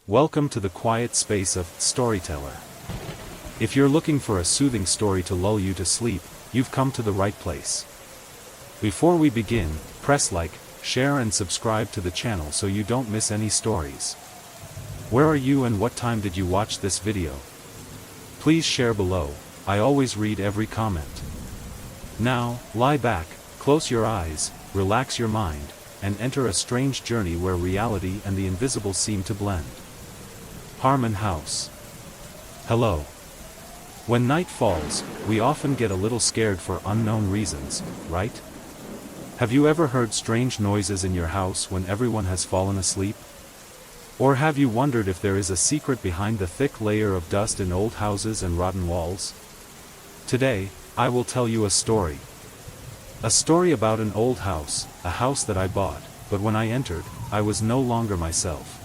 Welcome to the quiet space of Storyteller. If you're looking for a soothing story to lull you to sleep, you've come to the right place. Before we begin, press like, share and subscribe to the channel so you don't miss any stories. Where are you and what time did you watch this video? Please share below, I always read every comment. Now, lie back, close your eyes, relax your mind, and enter a strange journey where reality and the invisible seem to blend. Harmon House. Hello. When night falls, we often get a little scared for unknown reasons, right? Have you ever heard strange noises in your house when everyone has fallen asleep? Or have you wondered if there is a secret behind the thick layer of dust in old houses and rotten walls? Today, I will tell you a story. A story about an old house, a house that I bought, but when I entered, I was no longer myself.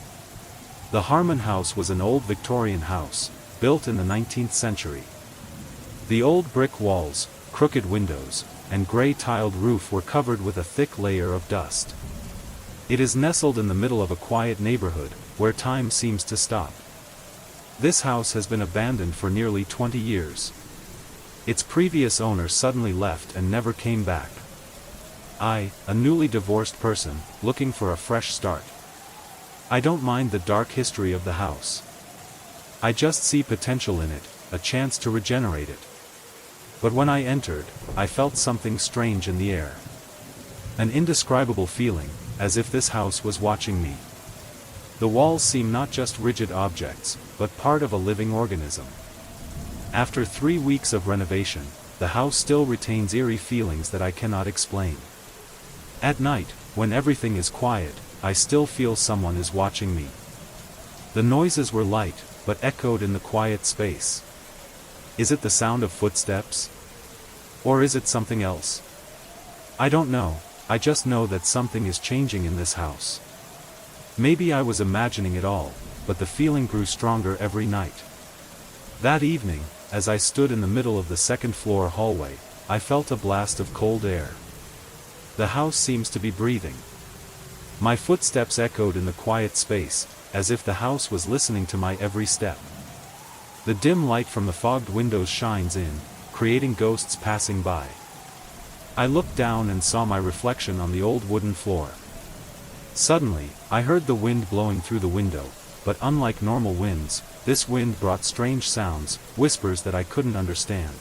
The Harmon House was an old Victorian house, built in the 19th century. The old brick walls, crooked windows, and grey-tiled roof were covered with a thick layer of dust. It is nestled in the middle of a quiet neighborhood, where time seems to stop. This house has been abandoned for nearly 20 years. Its previous owner suddenly left and never came back. I, a newly divorced person, looking for a fresh start. I don't mind the dark history of the house. I just see potential in it, a chance to regenerate it. But when I entered, I felt something strange in the air. An indescribable feeling, as if this house was watching me. The walls seem not just rigid objects, but part of a living organism. After 3 weeks of renovation, the house still retains eerie feelings that I cannot explain. At night, when everything is quiet, I still feel someone is watching me. The noises were light, but echoed in the quiet space. Is it the sound of footsteps? Or is it something else? I don't know, I just know that something is changing in this house. Maybe I was imagining it all, but the feeling grew stronger every night. That evening, as I stood in the middle of the second-floor hallway, I felt a blast of cold air. The house seems to be breathing. My footsteps echoed in the quiet space, as if the house was listening to my every step. The dim light from the fogged windows shines in, creating ghosts passing by. I looked down and saw my reflection on the old wooden floor. Suddenly, I heard the wind blowing through the window, but unlike normal winds, this wind brought strange sounds, whispers that I couldn't understand.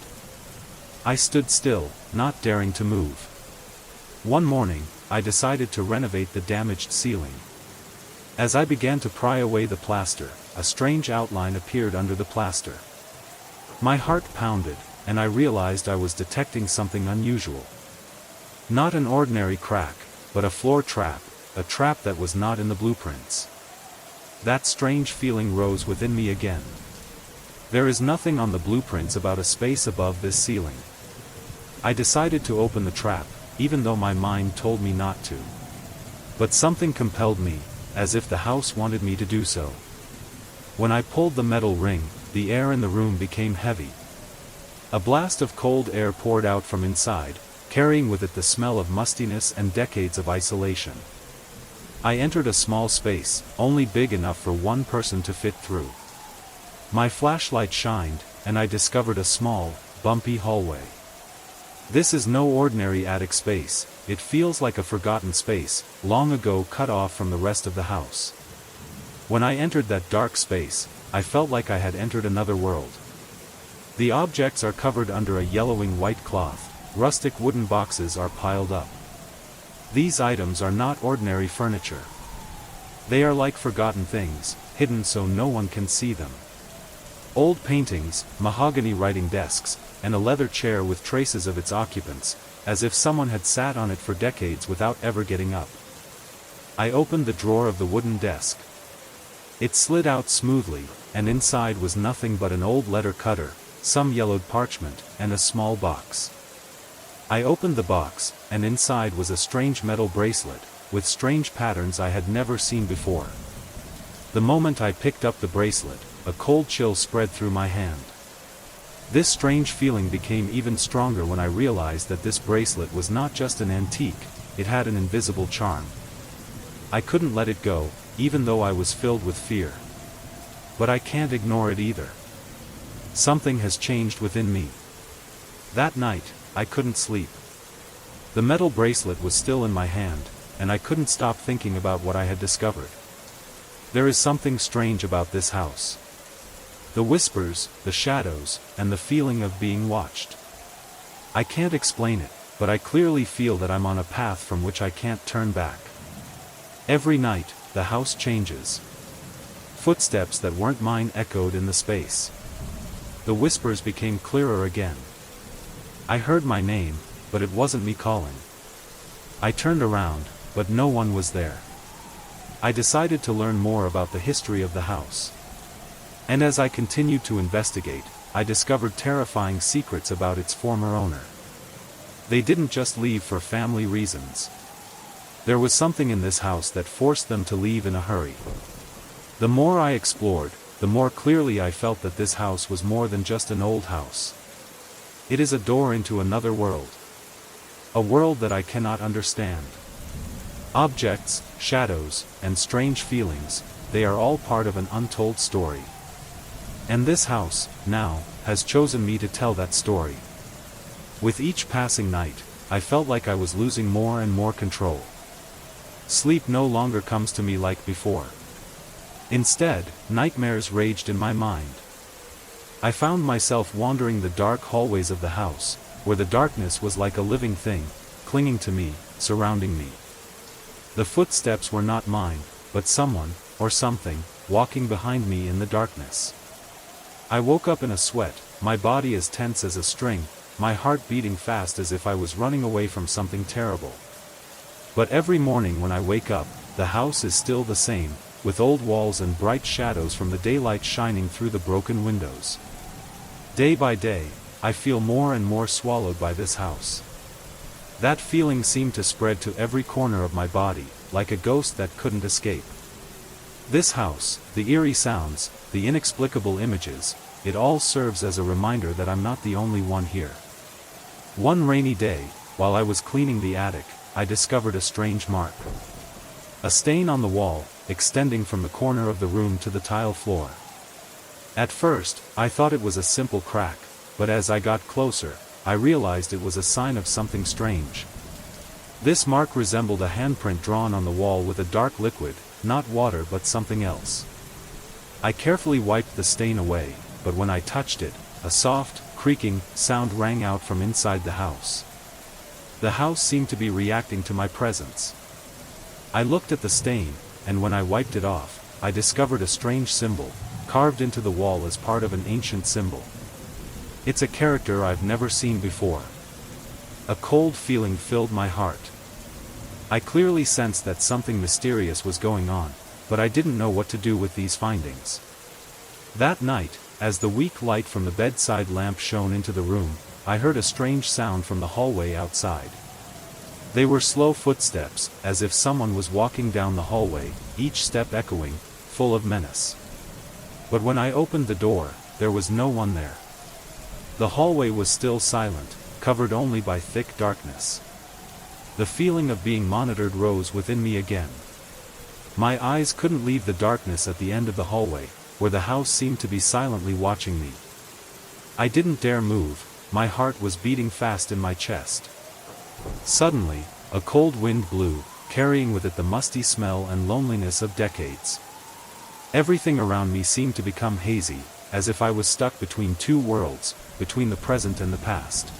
I stood still, not daring to move. One morning, I decided to renovate the damaged ceiling. As I began to pry away the plaster, a strange outline appeared under the plaster. My heart pounded, and I realized I was detecting something unusual. Not an ordinary crack, but a floor trap, a trap that was not in the blueprints. That strange feeling rose within me again. There is nothing on the blueprints about a space above this ceiling. I decided to open the trap, even though my mind told me not to. But something compelled me, as if the house wanted me to do so. When I pulled the metal ring, the air in the room became heavy. A blast of cold air poured out from inside, carrying with it the smell of mustiness and decades of isolation. I entered a small space, only big enough for one person to fit through. My flashlight shined, and I discovered a small, bumpy hallway. This is no ordinary attic space, it feels like a forgotten space, long ago cut off from the rest of the house. When I entered that dark space, I felt like I had entered another world. The objects are covered under a yellowing white cloth, rustic wooden boxes are piled up. These items are not ordinary furniture. They are like forgotten things, hidden so no one can see them. Old paintings, mahogany writing desks, and a leather chair with traces of its occupants, as if someone had sat on it for decades without ever getting up. I opened the drawer of the wooden desk. It slid out smoothly, and inside was nothing but an old letter cutter, some yellowed parchment, and a small box. I opened the box, and inside was a strange metal bracelet, with strange patterns I had never seen before. The moment I picked up the bracelet, a cold chill spread through my hand. This strange feeling became even stronger when I realized that this bracelet was not just an antique, it had an invisible charm. I couldn't let it go, even though I was filled with fear. But I can't ignore it either. Something has changed within me. That night, I couldn't sleep. The metal bracelet was still in my hand, and I couldn't stop thinking about what I had discovered. There is something strange about this house. The whispers, the shadows, and the feeling of being watched. I can't explain it, but I clearly feel that I'm on a path from which I can't turn back. Every night, the house changes. Footsteps that weren't mine echoed in the space. The whispers became clearer again. I heard my name, but it wasn't me calling. I turned around, but no one was there. I decided to learn more about the history of the house. And as I continued to investigate, I discovered terrifying secrets about its former owner. They didn't just leave for family reasons. There was something in this house that forced them to leave in a hurry. The more I explored, the more clearly I felt that this house was more than just an old house. It is a door into another world. A world that I cannot understand. Objects, shadows, and strange feelings, they are all part of an untold story. And this house, now, has chosen me to tell that story. With each passing night, I felt like I was losing more and more control. Sleep no longer comes to me like before. Instead, nightmares raged in my mind. I found myself wandering the dark hallways of the house, where the darkness was like a living thing, clinging to me, surrounding me. The footsteps were not mine, but someone, or something, walking behind me in the darkness. I woke up in a sweat, my body as tense as a string, my heart beating fast as if I was running away from something terrible. But every morning when I wake up, the house is still the same, with old walls and bright shadows from the daylight shining through the broken windows. Day by day, I feel more and more swallowed by this house. That feeling seemed to spread to every corner of my body, like a ghost that couldn't escape. This house, the eerie sounds, the inexplicable images, it all serves as a reminder that I'm not the only one here. One rainy day, while I was cleaning the attic, I discovered a strange mark. A stain on the wall, extending from the corner of the room to the tile floor. At first, I thought it was a simple crack, but as I got closer, I realized it was a sign of something strange. This mark resembled a handprint drawn on the wall with a dark liquid, not water but something else. I carefully wiped the stain away, but when I touched it, a soft, creaking sound rang out from inside the house. The house seemed to be reacting to my presence. I looked at the stain, and when I wiped it off, I discovered a strange symbol, carved into the wall as part of an ancient symbol. It's a character I've never seen before. A cold feeling filled my heart. I clearly sensed that something mysterious was going on, but I didn't know what to do with these findings. That night, as the weak light from the bedside lamp shone into the room, I heard a strange sound from the hallway outside. They were slow footsteps, as if someone was walking down the hallway, each step echoing, full of menace. But when I opened the door, there was no one there. The hallway was still silent, covered only by thick darkness. The feeling of being monitored rose within me again. My eyes couldn't leave the darkness at the end of the hallway, where the house seemed to be silently watching me. I didn't dare move, my heart was beating fast in my chest. Suddenly, a cold wind blew, carrying with it the musty smell and loneliness of decades. Everything around me seemed to become hazy, as if I was stuck between two worlds, between the present and the past.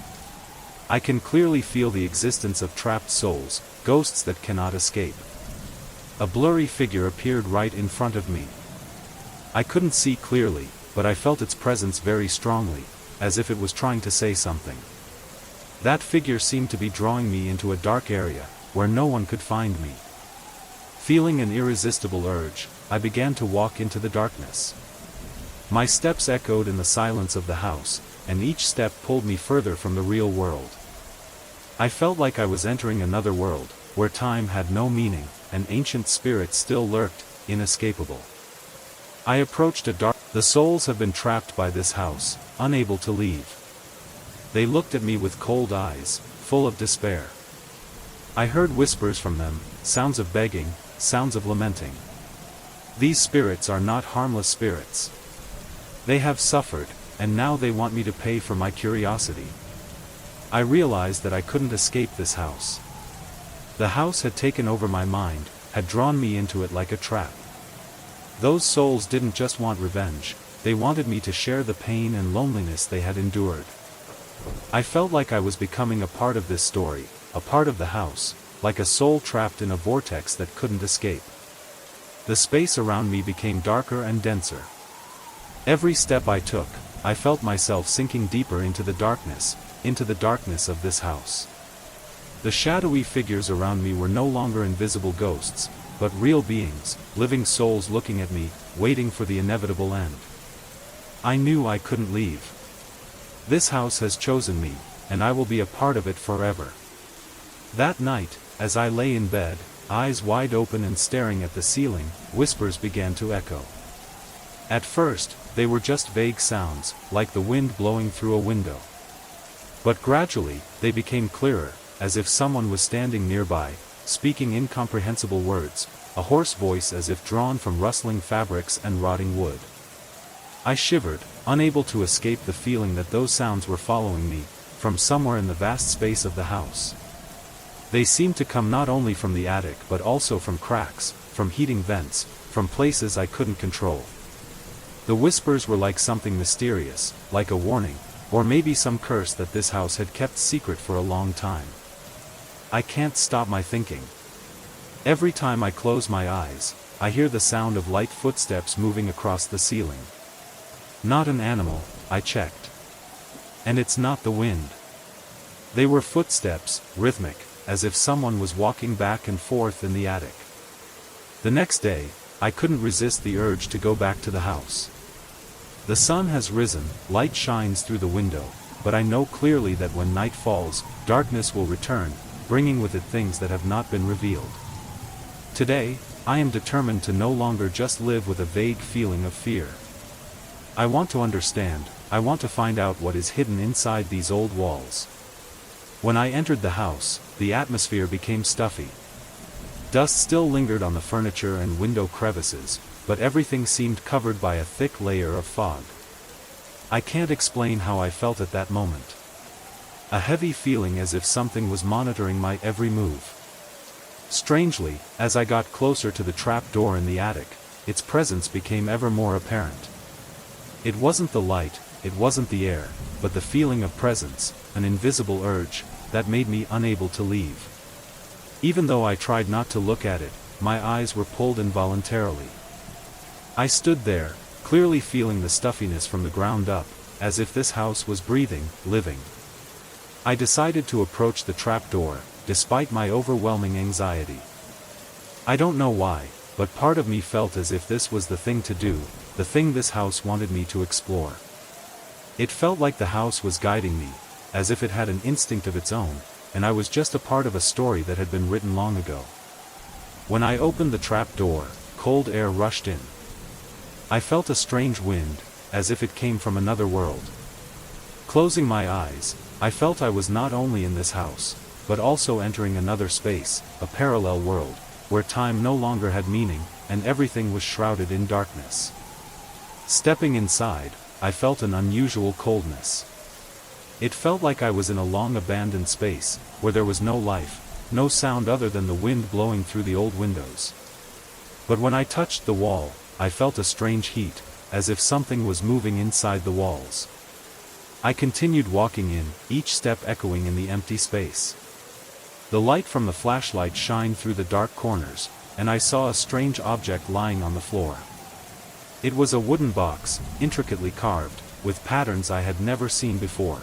I can clearly feel the existence of trapped souls, ghosts that cannot escape. A blurry figure appeared right in front of me. I couldn't see clearly, but I felt its presence very strongly, as if it was trying to say something. That figure seemed to be drawing me into a dark area, where no one could find me. Feeling an irresistible urge, I began to walk into the darkness. My steps echoed in the silence of the house, and each step pulled me further from the real world. I felt like I was entering another world, where time had no meaning, and ancient spirits still lurked, inescapable. I approached a dark. The souls have been trapped by this house, unable to leave. They looked at me with cold eyes, full of despair. I heard whispers from them, sounds of begging, sounds of lamenting. These spirits are not harmless spirits. They have suffered, and now they want me to pay for my curiosity. I realized that I couldn't escape this house. The house had taken over my mind, had drawn me into it like a trap. Those souls didn't just want revenge, they wanted me to share the pain and loneliness they had endured. I felt like I was becoming a part of this story, a part of the house, like a soul trapped in a vortex that couldn't escape. The space around me became darker and denser. Every step I took, I felt myself sinking deeper into the darkness of this house. The shadowy figures around me were no longer invisible ghosts, but real beings, living souls looking at me, waiting for the inevitable end. I knew I couldn't leave. This house has chosen me, and I will be a part of it forever. That night, as I lay in bed, eyes wide open and staring at the ceiling, whispers began to echo. At first, they were just vague sounds, like the wind blowing through a window. But gradually, they became clearer, as if someone was standing nearby, speaking incomprehensible words, a hoarse voice as if drawn from rustling fabrics and rotting wood. I shivered, unable to escape the feeling that those sounds were following me, from somewhere in the vast space of the house. They seemed to come not only from the attic but also from cracks, from heating vents, from places I couldn't control. The whispers were like something mysterious, like a warning, or maybe some curse that this house had kept secret for a long time. I can't stop my thinking. Every time I close my eyes, I hear the sound of light footsteps moving across the ceiling. Not an animal, I checked. And it's not the wind. They were footsteps, rhythmic, as if someone was walking back and forth in the attic. The next day, I couldn't resist the urge to go back to the house. The sun has risen, light shines through the window, but I know clearly that when night falls, darkness will return, bringing with it things that have not been revealed. Today, I am determined to no longer just live with a vague feeling of fear. I want to understand, I want to find out what is hidden inside these old walls. When I entered the house, the atmosphere became stuffy. Dust still lingered on the furniture and window crevices, but everything seemed covered by a thick layer of fog. I can't explain how I felt at that moment. A heavy feeling as if something was monitoring my every move. Strangely, as I got closer to the trap door in the attic, its presence became ever more apparent. It wasn't the light, it wasn't the air, but the feeling of presence, an invisible urge, that made me unable to leave. Even though I tried not to look at it, my eyes were pulled involuntarily. I stood there, clearly feeling the stuffiness from the ground up, as if this house was breathing, living. I decided to approach the trap door, despite my overwhelming anxiety. I don't know why, but part of me felt as if this was the thing to do, the thing this house wanted me to explore. It felt like the house was guiding me, as if it had an instinct of its own, and I was just a part of a story that had been written long ago. When I opened the trap door, cold air rushed in. I felt a strange wind, as if it came from another world. Closing my eyes, I felt I was not only in this house, but also entering another space, a parallel world, where time no longer had meaning, and everything was shrouded in darkness. Stepping inside, I felt an unusual coldness. It felt like I was in a long abandoned space, where there was no life, no sound other than the wind blowing through the old windows. But when I touched the wall, I felt a strange heat, as if something was moving inside the walls. I continued walking in, each step echoing in the empty space. The light from the flashlight shined through the dark corners, and I saw a strange object lying on the floor. It was a wooden box, intricately carved, with patterns I had never seen before.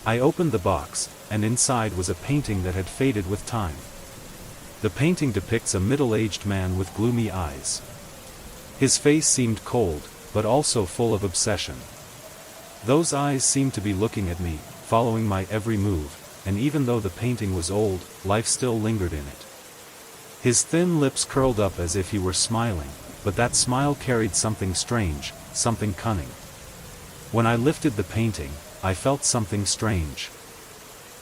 I opened the box, and inside was a painting that had faded with time. The painting depicts a middle-aged man with gloomy eyes. His face seemed cold, but also full of obsession. Those eyes seemed to be looking at me, following my every move, and even though the painting was old, life still lingered in it. His thin lips curled up as if he were smiling, but that smile carried something strange, something cunning. When I lifted the painting, I felt something strange.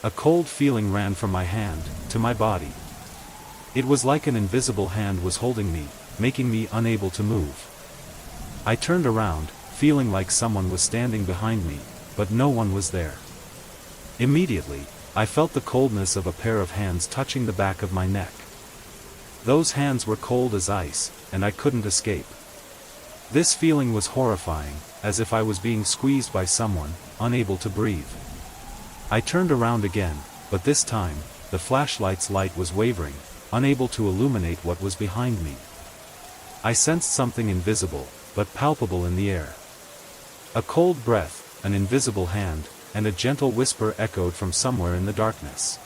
A cold feeling ran from my hand, to my body. It was like an invisible hand was holding me, making me unable to move. I turned around, feeling like someone was standing behind me, but no one was there. Immediately, I felt the coldness of a pair of hands touching the back of my neck. Those hands were cold as ice, and I couldn't escape. This feeling was horrifying, as if I was being squeezed by someone, unable to breathe. I turned around again, but this time, the flashlight's light was wavering, unable to illuminate what was behind me. I sensed something invisible, but palpable in the air. A cold breath, an invisible hand, and a gentle whisper echoed from somewhere in the darkness.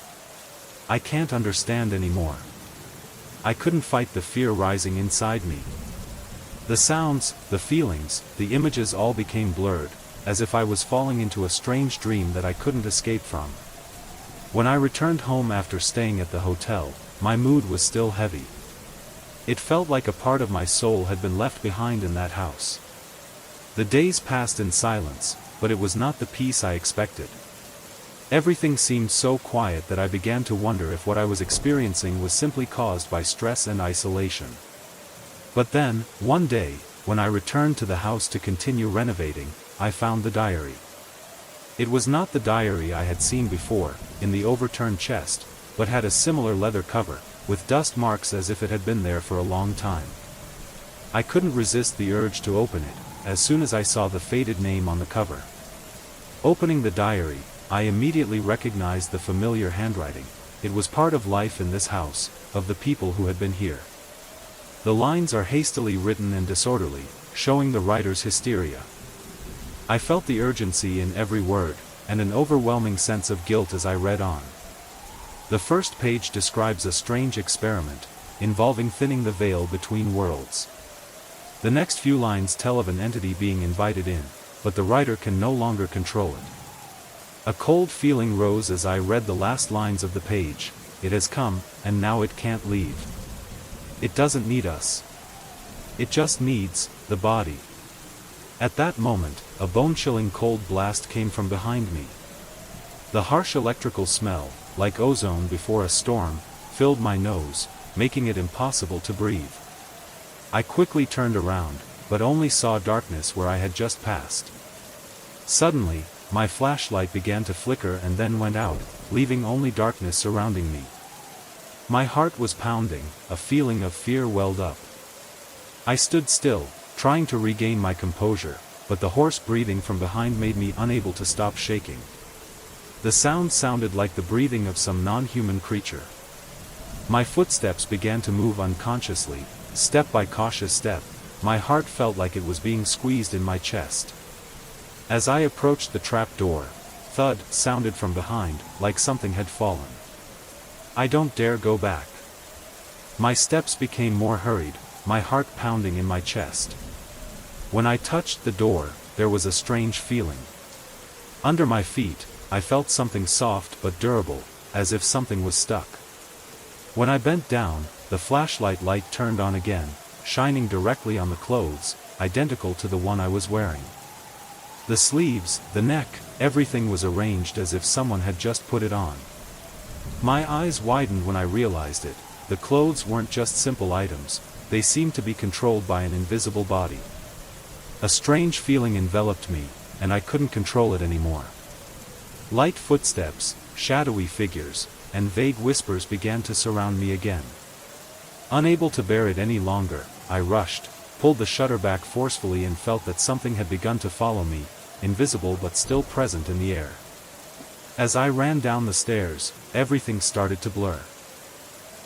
I can't understand anymore. I couldn't fight the fear rising inside me. The sounds, the feelings, the images all became blurred, as if I was falling into a strange dream that I couldn't escape from. When I returned home after staying at the hotel, my mood was still heavy. It felt like a part of my soul had been left behind in that house. The days passed in silence, but it was not the peace I expected. Everything seemed so quiet that I began to wonder if what I was experiencing was simply caused by stress and isolation. But then, one day, when I returned to the house to continue renovating, I found the diary. It was not the diary I had seen before, in the overturned chest, but had a similar leather cover, with dust marks as if it had been there for a long time. I couldn't resist the urge to open it, as soon as I saw the faded name on the cover. Opening the diary, I immediately recognized the familiar handwriting. It was part of life in this house, of the people who had been here. The lines are hastily written and disorderly, showing the writer's hysteria. I felt the urgency in every word, and an overwhelming sense of guilt as I read on. The first page describes a strange experiment, involving thinning the veil between worlds. The next few lines tell of an entity being invited in, but the writer can no longer control it. A cold feeling rose as I read the last lines of the page. It has come, and now it can't leave. It doesn't need us. It just needs the body. At that moment, a bone-chilling cold blast came from behind me. The harsh electrical smell, like ozone before a storm, filled my nose, making it impossible to breathe. I quickly turned around, but only saw darkness where I had just passed. Suddenly, my flashlight began to flicker and then went out, leaving only darkness surrounding me. My heart was pounding, a feeling of fear welled up. I stood still, trying to regain my composure, but the hoarse breathing from behind made me unable to stop shaking. The sound sounded like the breathing of some non-human creature. My footsteps began to move unconsciously, step by cautious step. My heart felt like it was being squeezed in my chest. As I approached the trap door, thud sounded from behind, like something had fallen. I don't dare go back. My steps became more hurried, my heart pounding in my chest. When I touched the door, there was a strange feeling. Under my feet, I felt something soft but durable, as if something was stuck. When I bent down, the flashlight light turned on again, shining directly on the clothes, identical to the one I was wearing. The sleeves, the neck, everything was arranged as if someone had just put it on. My eyes widened when I realized it. The clothes weren't just simple items, they seemed to be controlled by an invisible body. A strange feeling enveloped me, and I couldn't control it anymore. Light footsteps, shadowy figures, and vague whispers began to surround me again. Unable to bear it any longer, I rushed, pulled the shutter back forcefully and felt that something had begun to follow me, invisible but still present in the air. As I ran down the stairs, everything started to blur.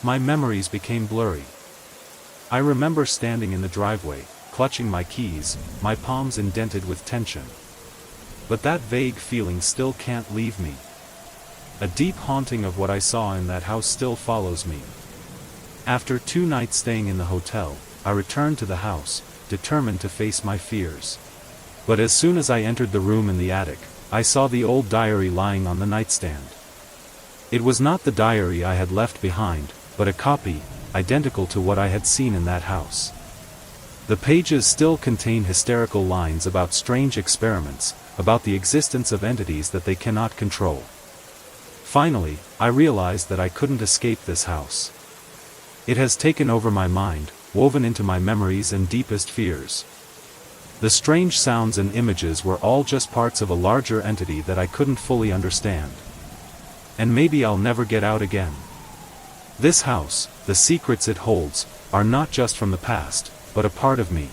My memories became blurry. I remember standing in the driveway, clutching my keys, my palms indented with tension. But that vague feeling still can't leave me. A deep haunting of what I saw in that house still follows me. After 2 nights staying in the hotel, I returned to the house, determined to face my fears. But as soon as I entered the room in the attic, I saw the old diary lying on the nightstand. It was not the diary I had left behind, but a copy, identical to what I had seen in that house. The pages still contain hysterical lines about strange experiments, about the existence of entities that they cannot control. Finally, I realized that I couldn't escape this house. It has taken over my mind, woven into my memories and deepest fears. The strange sounds and images were all just parts of a larger entity that I couldn't fully understand. And maybe I'll never get out again. This house, the secrets it holds, are not just from the past, but a part of me.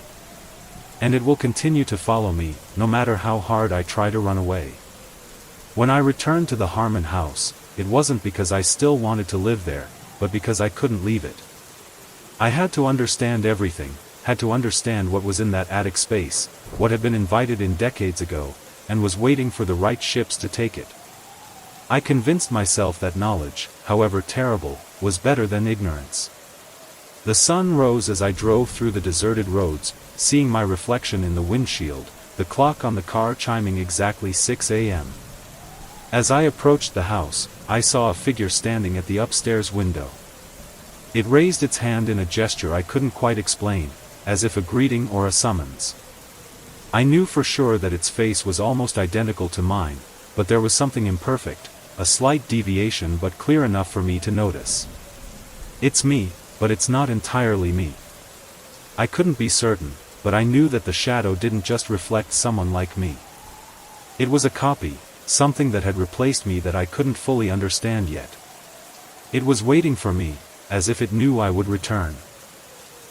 And it will continue to follow me, no matter how hard I try to run away. When I returned to the Harmon house, it wasn't because I still wanted to live there, but because I couldn't leave it. I had to understand everything, had to understand what was in that attic space, what had been invited in decades ago, and was waiting for the right ships to take it. I convinced myself that knowledge, however terrible, was better than ignorance. The sun rose as I drove through the deserted roads, seeing my reflection in the windshield, the clock on the car chiming exactly 6 a.m. As I approached the house, I saw a figure standing at the upstairs window. It raised its hand in a gesture I couldn't quite explain, as if a greeting or a summons. I knew for sure that its face was almost identical to mine, but there was something imperfect, a slight deviation but clear enough for me to notice. It's me, but it's not entirely me. I couldn't be certain, but I knew that the shadow didn't just reflect someone like me. It was a copy, something that had replaced me that I couldn't fully understand yet. It was waiting for me, as if it knew I would return.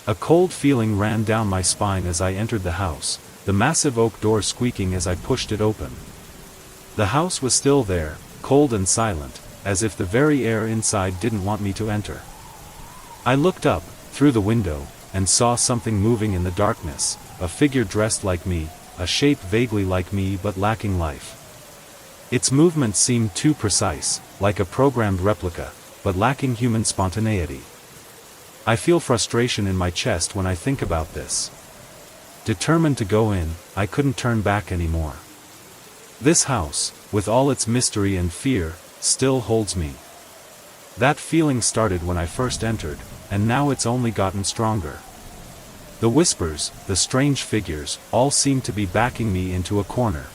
A cold feeling ran down my spine as I entered the house, the massive oak door squeaking as I pushed it open. The house was still there, cold and silent, as if the very air inside didn't want me to enter. I looked up, through the window, and saw something moving in the darkness, a figure dressed like me, a shape vaguely like me but lacking life. Its movements seemed too precise, like a programmed replica, but lacking human spontaneity. I feel frustration in my chest when I think about this. Determined to go in, I couldn't turn back anymore. This house, with all its mystery and fear, still holds me. That feeling started when I first entered, and now it's only gotten stronger. The whispers, the strange figures, all seem to be backing me into a corner.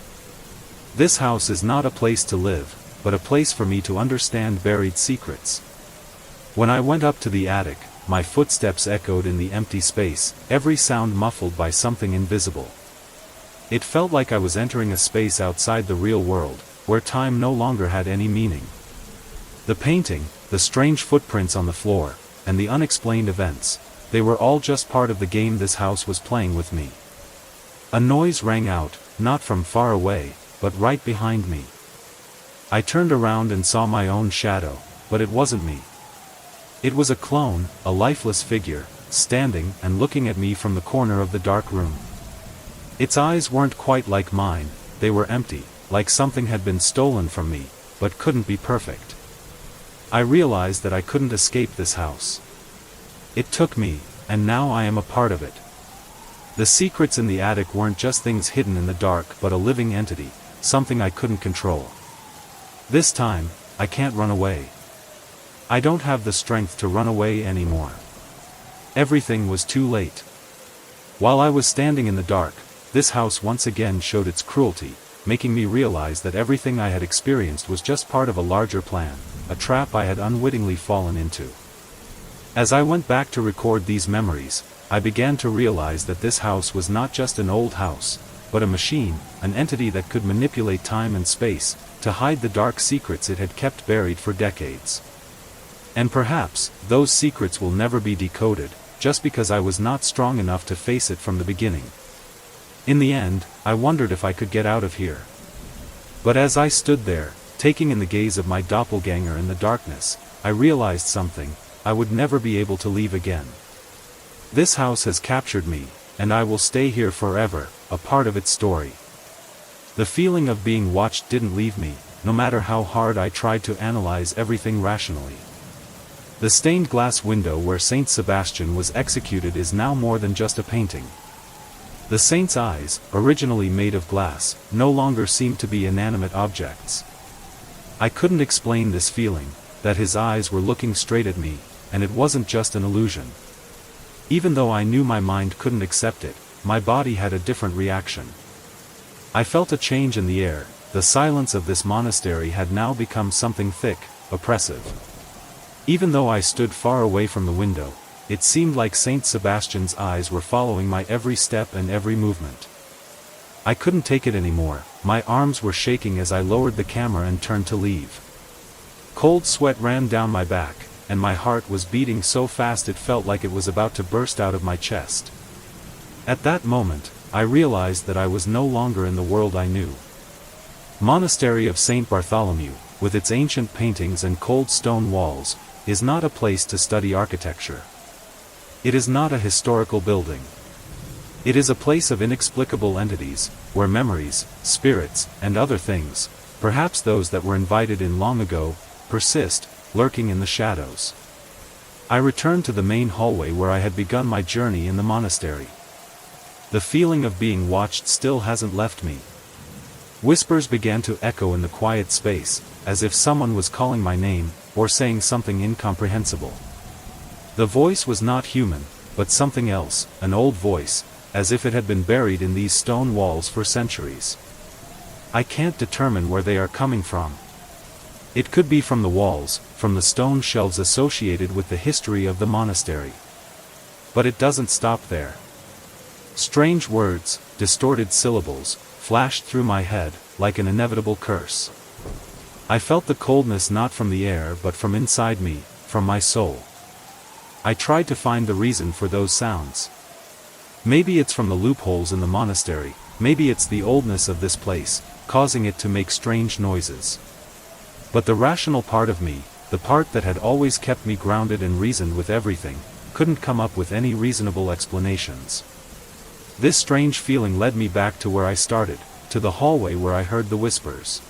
This house is not a place to live, but a place for me to understand buried secrets. When I went up to the attic, my footsteps echoed in the empty space, every sound muffled by something invisible. It felt like I was entering a space outside the real world, where time no longer had any meaning. The painting, the strange footprints on the floor, and the unexplained events, they were all just part of the game this house was playing with me. A noise rang out, not from far away, but right behind me. I turned around and saw my own shadow, but it wasn't me. It was a clone, a lifeless figure, standing and looking at me from the corner of the dark room. Its eyes weren't quite like mine, they were empty, like something had been stolen from me, but couldn't be perfect. I realized that I couldn't escape this house. It took me, and now I am a part of it. The secrets in the attic weren't just things hidden in the dark but a living entity, something I couldn't control. This time, I can't run away. I don't have the strength to run away anymore. Everything was too late. While I was standing in the dark, this house once again showed its cruelty, making me realize that everything I had experienced was just part of a larger plan, a trap I had unwittingly fallen into. As I went back to record these memories, I began to realize that this house was not just an old house, but a machine, an entity that could manipulate time and space, to hide the dark secrets it had kept buried for decades. And perhaps, those secrets will never be decoded, just because I was not strong enough to face it from the beginning. In the end, I wondered if I could get out of here. But as I stood there, taking in the gaze of my doppelganger in the darkness, I realized something: I would never be able to leave again. This house has captured me, and I will stay here forever, a part of its story. The feeling of being watched didn't leave me, no matter how hard I tried to analyze everything rationally. The stained glass window where Saint Sebastian was executed is now more than just a painting. The saint's eyes, originally made of glass, no longer seemed to be inanimate objects. I couldn't explain this feeling, that his eyes were looking straight at me, and it wasn't just an illusion. Even though I knew my mind couldn't accept it, my body had a different reaction. I felt a change in the air. The silence of this monastery had now become something thick, oppressive. Even though I stood far away from the window, it seemed like Saint Sebastian's eyes were following my every step and every movement. I couldn't take it anymore, my arms were shaking as I lowered the camera and turned to leave. Cold sweat ran down my back, and my heart was beating so fast it felt like it was about to burst out of my chest. At that moment, I realized that I was no longer in the world I knew. Monastery of Saint Bartholomew, with its ancient paintings and cold stone walls, is not a place to study architecture. It is not a historical building. It is a place of inexplicable entities, where memories, spirits, and other things, perhaps those that were invited in long ago, persist, lurking in the shadows. I returned to the main hallway where I had begun my journey in the monastery. The feeling of being watched still hasn't left me. Whispers began to echo in the quiet space, as if someone was calling my name, or saying something incomprehensible. The voice was not human, but something else, an old voice, as if it had been buried in these stone walls for centuries. I can't determine where they are coming from. It could be from the walls, from the stone shelves associated with the history of the monastery. But it doesn't stop there. Strange words, distorted syllables, flashed through my head, like an inevitable curse. I felt the coldness not from the air but from inside me, from my soul. I tried to find the reason for those sounds. Maybe it's from the loopholes in the monastery, maybe it's the oldness of this place, causing it to make strange noises. But the rational part of me, the part that had always kept me grounded and reasoned with everything, couldn't come up with any reasonable explanations. This strange feeling led me back to where I started, to the hallway where I heard the whispers.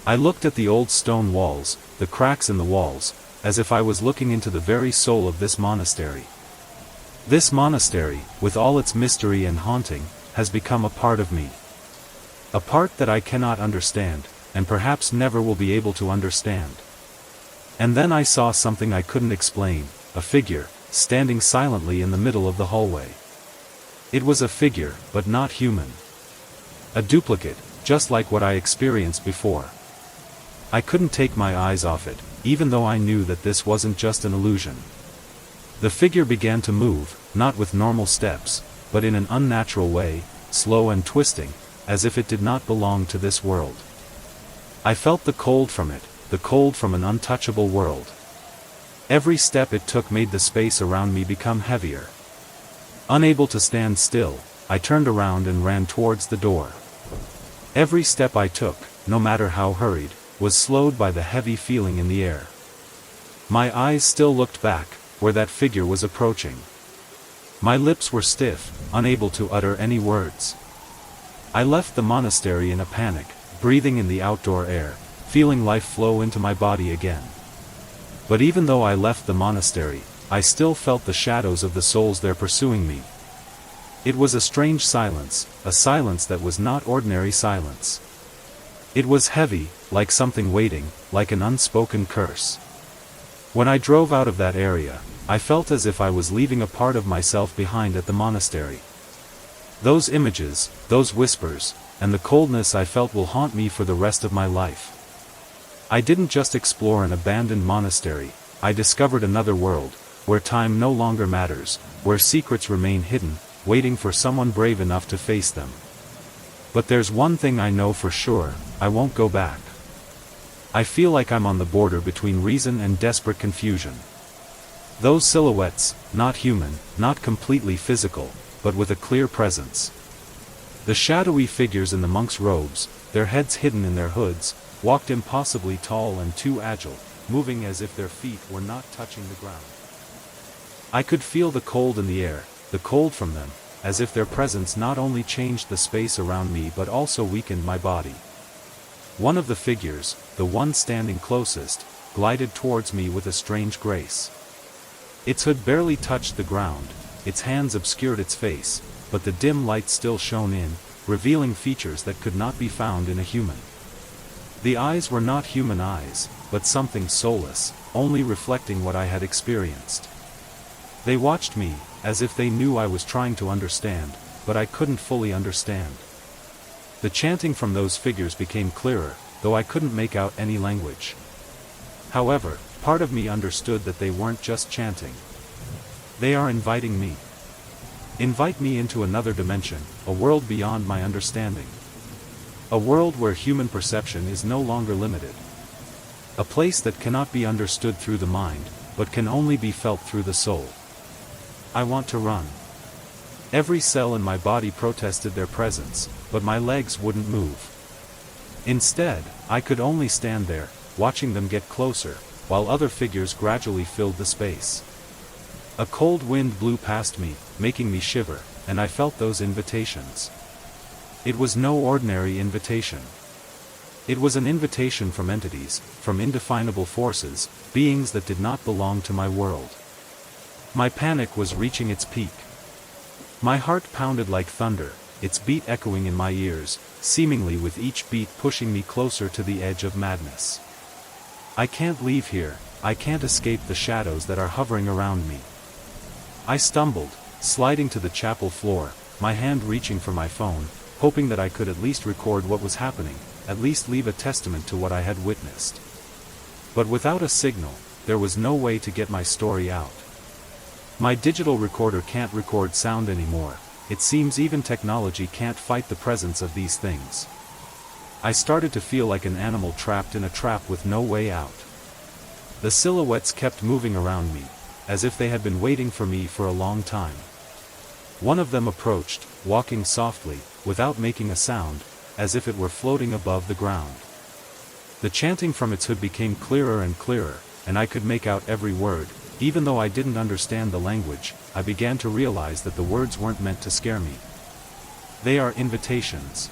I looked at the old stone walls, the cracks in the walls, as if I was looking into the very soul of this monastery. This monastery, with all its mystery and haunting, has become a part of me. A part that I cannot understand, and perhaps never will be able to understand. And then I saw something I couldn't explain, a figure, standing silently in the middle of the hallway. It was a figure, but not human. A duplicate, just like what I experienced before. I couldn't take my eyes off it, even though I knew that this wasn't just an illusion. The figure began to move, not with normal steps, but in an unnatural way, slow and twisting, as if it did not belong to this world. I felt the cold from it, the cold from an untouchable world. Every step it took made the space around me become heavier. Unable to stand still, I turned around and ran towards the door. Every step I took, no matter how hurried, was slowed by the heavy feeling in the air. My eyes still looked back, where that figure was approaching. My lips were stiff, unable to utter any words. I left the monastery in a panic, breathing in the outdoor air, feeling life flow into my body again. But even though I left the monastery, I still felt the shadows of the souls there pursuing me. It was a strange silence, a silence that was not ordinary silence. It was heavy, like something waiting, like an unspoken curse. When I drove out of that area, I felt as if I was leaving a part of myself behind at the monastery. Those images, those whispers, and the coldness I felt will haunt me for the rest of my life. I didn't just explore an abandoned monastery, I discovered another world, where time no longer matters, where secrets remain hidden, waiting for someone brave enough to face them. But there's one thing I know for sure, I won't go back. I feel like I'm on the border between reason and desperate confusion. Those silhouettes, not human, not completely physical, but with a clear presence. The shadowy figures in the monks' robes, their heads hidden in their hoods, walked impossibly tall and too agile, moving as if their feet were not touching the ground. I could feel the cold in the air, the cold from them, as if their presence not only changed the space around me but also weakened my body. One of the figures, the one standing closest, glided towards me with a strange grace. Its hood barely touched the ground, its hands obscured its face, but the dim light still shone in, revealing features that could not be found in a human. The eyes were not human eyes, but something soulless, only reflecting what I had experienced. They watched me, as if they knew I was trying to understand, but I couldn't fully understand. The chanting from those figures became clearer, though I couldn't make out any language. However, part of me understood that they weren't just chanting. They are inviting me. Invite me into another dimension, a world beyond my understanding. A world where human perception is no longer limited. A place that cannot be understood through the mind, but can only be felt through the soul. I want to run. Every cell in my body protested their presence, but my legs wouldn't move. Instead, I could only stand there, watching them get closer, while other figures gradually filled the space. A cold wind blew past me, making me shiver, and I felt those invitations. It was no ordinary invitation. It was an invitation from entities, from indefinable forces, beings that did not belong to my world. My panic was reaching its peak. My heart pounded like thunder, its beat echoing in my ears, seemingly with each beat pushing me closer to the edge of madness. I can't leave here, I can't escape the shadows that are hovering around me. I stumbled, sliding to the chapel floor, my hand reaching for my phone, hoping that I could at least record what was happening, at least leave a testament to what I had witnessed. But without a signal, there was no way to get my story out. My digital recorder can't record sound anymore. It seems even technology can't fight the presence of these things. I started to feel like an animal trapped in a trap with no way out. The silhouettes kept moving around me, as if they had been waiting for me for a long time. One of them approached, walking softly, without making a sound, as if it were floating above the ground. The chanting from its hood became clearer and clearer, and I could make out every word. Even though I didn't understand the language, I began to realize that the words weren't meant to scare me. They are invitations.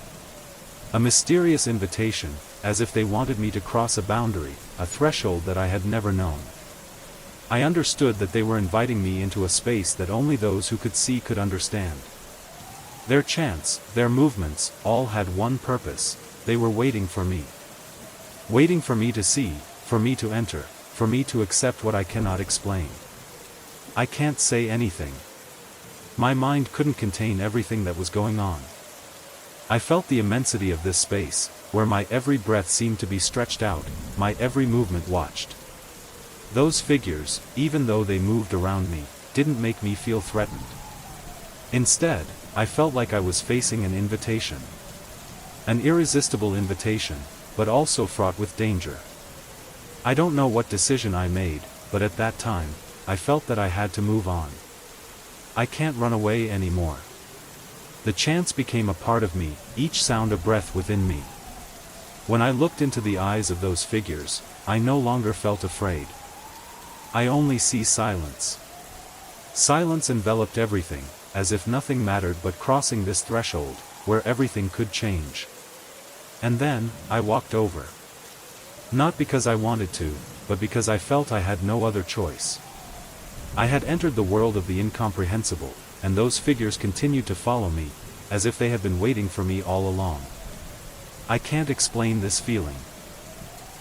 A mysterious invitation, as if they wanted me to cross a boundary, a threshold that I had never known. I understood that they were inviting me into a space that only those who could see could understand. Their chants, their movements, all had one purpose: they were waiting for me. Waiting for me to see, for me to enter, for me to accept what I cannot explain. I can't say anything. My mind couldn't contain everything that was going on. I felt the immensity of this space, where my every breath seemed to be stretched out, my every movement watched. Those figures, even though they moved around me, didn't make me feel threatened. Instead, I felt like I was facing an invitation. An irresistible invitation, but also fraught with danger. I don't know what decision I made, but at that time, I felt that I had to move on. I can't run away anymore. The chants became a part of me, each sound a breath within me. When I looked into the eyes of those figures, I no longer felt afraid. I only see silence. Silence enveloped everything, as if nothing mattered but crossing this threshold, where everything could change. And then, I walked over. Not because I wanted to, but because I felt I had no other choice. I had entered the world of the incomprehensible, and those figures continued to follow me, as if they had been waiting for me all along. I can't explain this feeling.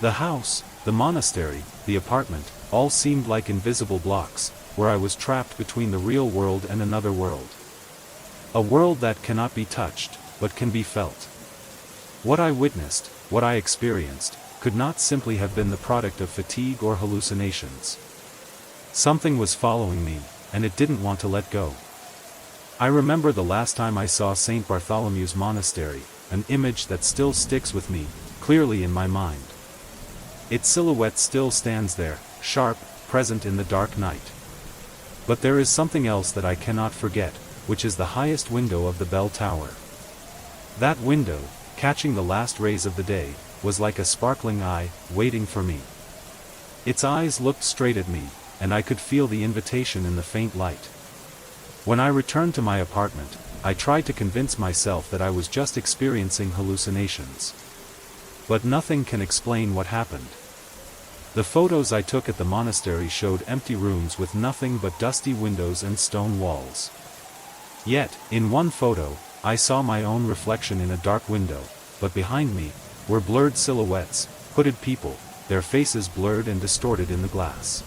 The house, the monastery, the apartment, all seemed like invisible blocks, where I was trapped between the real world and another world. A world that cannot be touched, but can be felt. What I witnessed, what I experienced, could not simply have been the product of fatigue or hallucinations. Something was following me, and it didn't want to let go. I remember the last time I saw St. Bartholomew's Monastery, an image that still sticks with me, clearly in my mind. Its silhouette still stands there, sharp, present in the dark night. But there is something else that I cannot forget, which is the highest window of the bell tower. That window, catching the last rays of the day, was like a sparkling eye, waiting for me. Its eyes looked straight at me, and I could feel the invitation in the faint light. When I returned to my apartment, I tried to convince myself that I was just experiencing hallucinations. But nothing can explain what happened. The photos I took at the monastery showed empty rooms with nothing but dusty windows and stone walls. Yet, in one photo, I saw my own reflection in a dark window, but behind me were blurred silhouettes, hooded people, their faces blurred and distorted in the glass.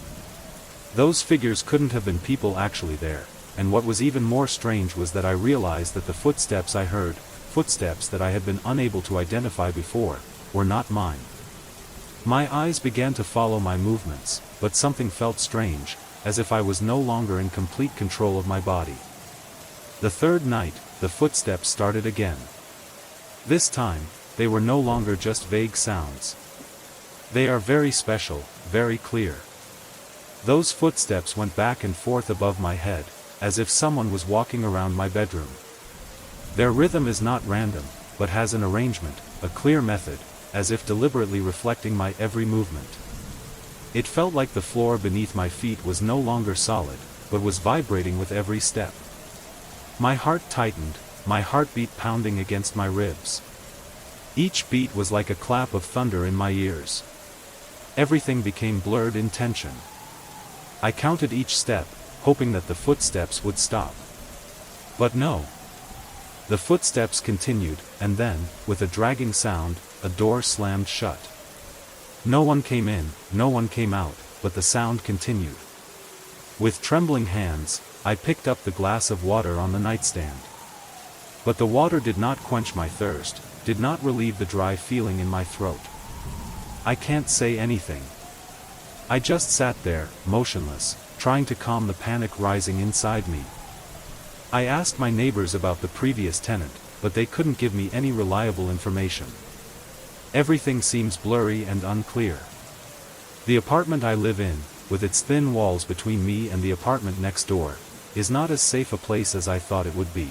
Those figures couldn't have been people actually there, and what was even more strange was that I realized that the footsteps I heard, footsteps that I had been unable to identify before, were not mine. My eyes began to follow my movements, but something felt strange, as if I was no longer in complete control of my body. The third night, the footsteps started again. This time, they were no longer just vague sounds. They are very special, very clear. Those footsteps went back and forth above my head, as if someone was walking around my bedroom. Their rhythm is not random, but has an arrangement, a clear method, as if deliberately reflecting my every movement. It felt like the floor beneath my feet was no longer solid, but was vibrating with every step. My heart tightened, my heartbeat pounding against my ribs. Each beat was like a clap of thunder in my ears. Everything became blurred in tension. I counted each step, hoping that the footsteps would stop. But no. The footsteps continued, and then, with a dragging sound, a door slammed shut. No one came in, no one came out, but the sound continued. With trembling hands, I picked up the glass of water on the nightstand. But the water did not quench my thirst, did not relieve the dry feeling in my throat. I can't say anything. I just sat there, motionless, trying to calm the panic rising inside me. I asked my neighbors about the previous tenant, but they couldn't give me any reliable information. Everything seems blurry and unclear. The apartment I live in, with its thin walls between me and the apartment next door, is not as safe a place as I thought it would be.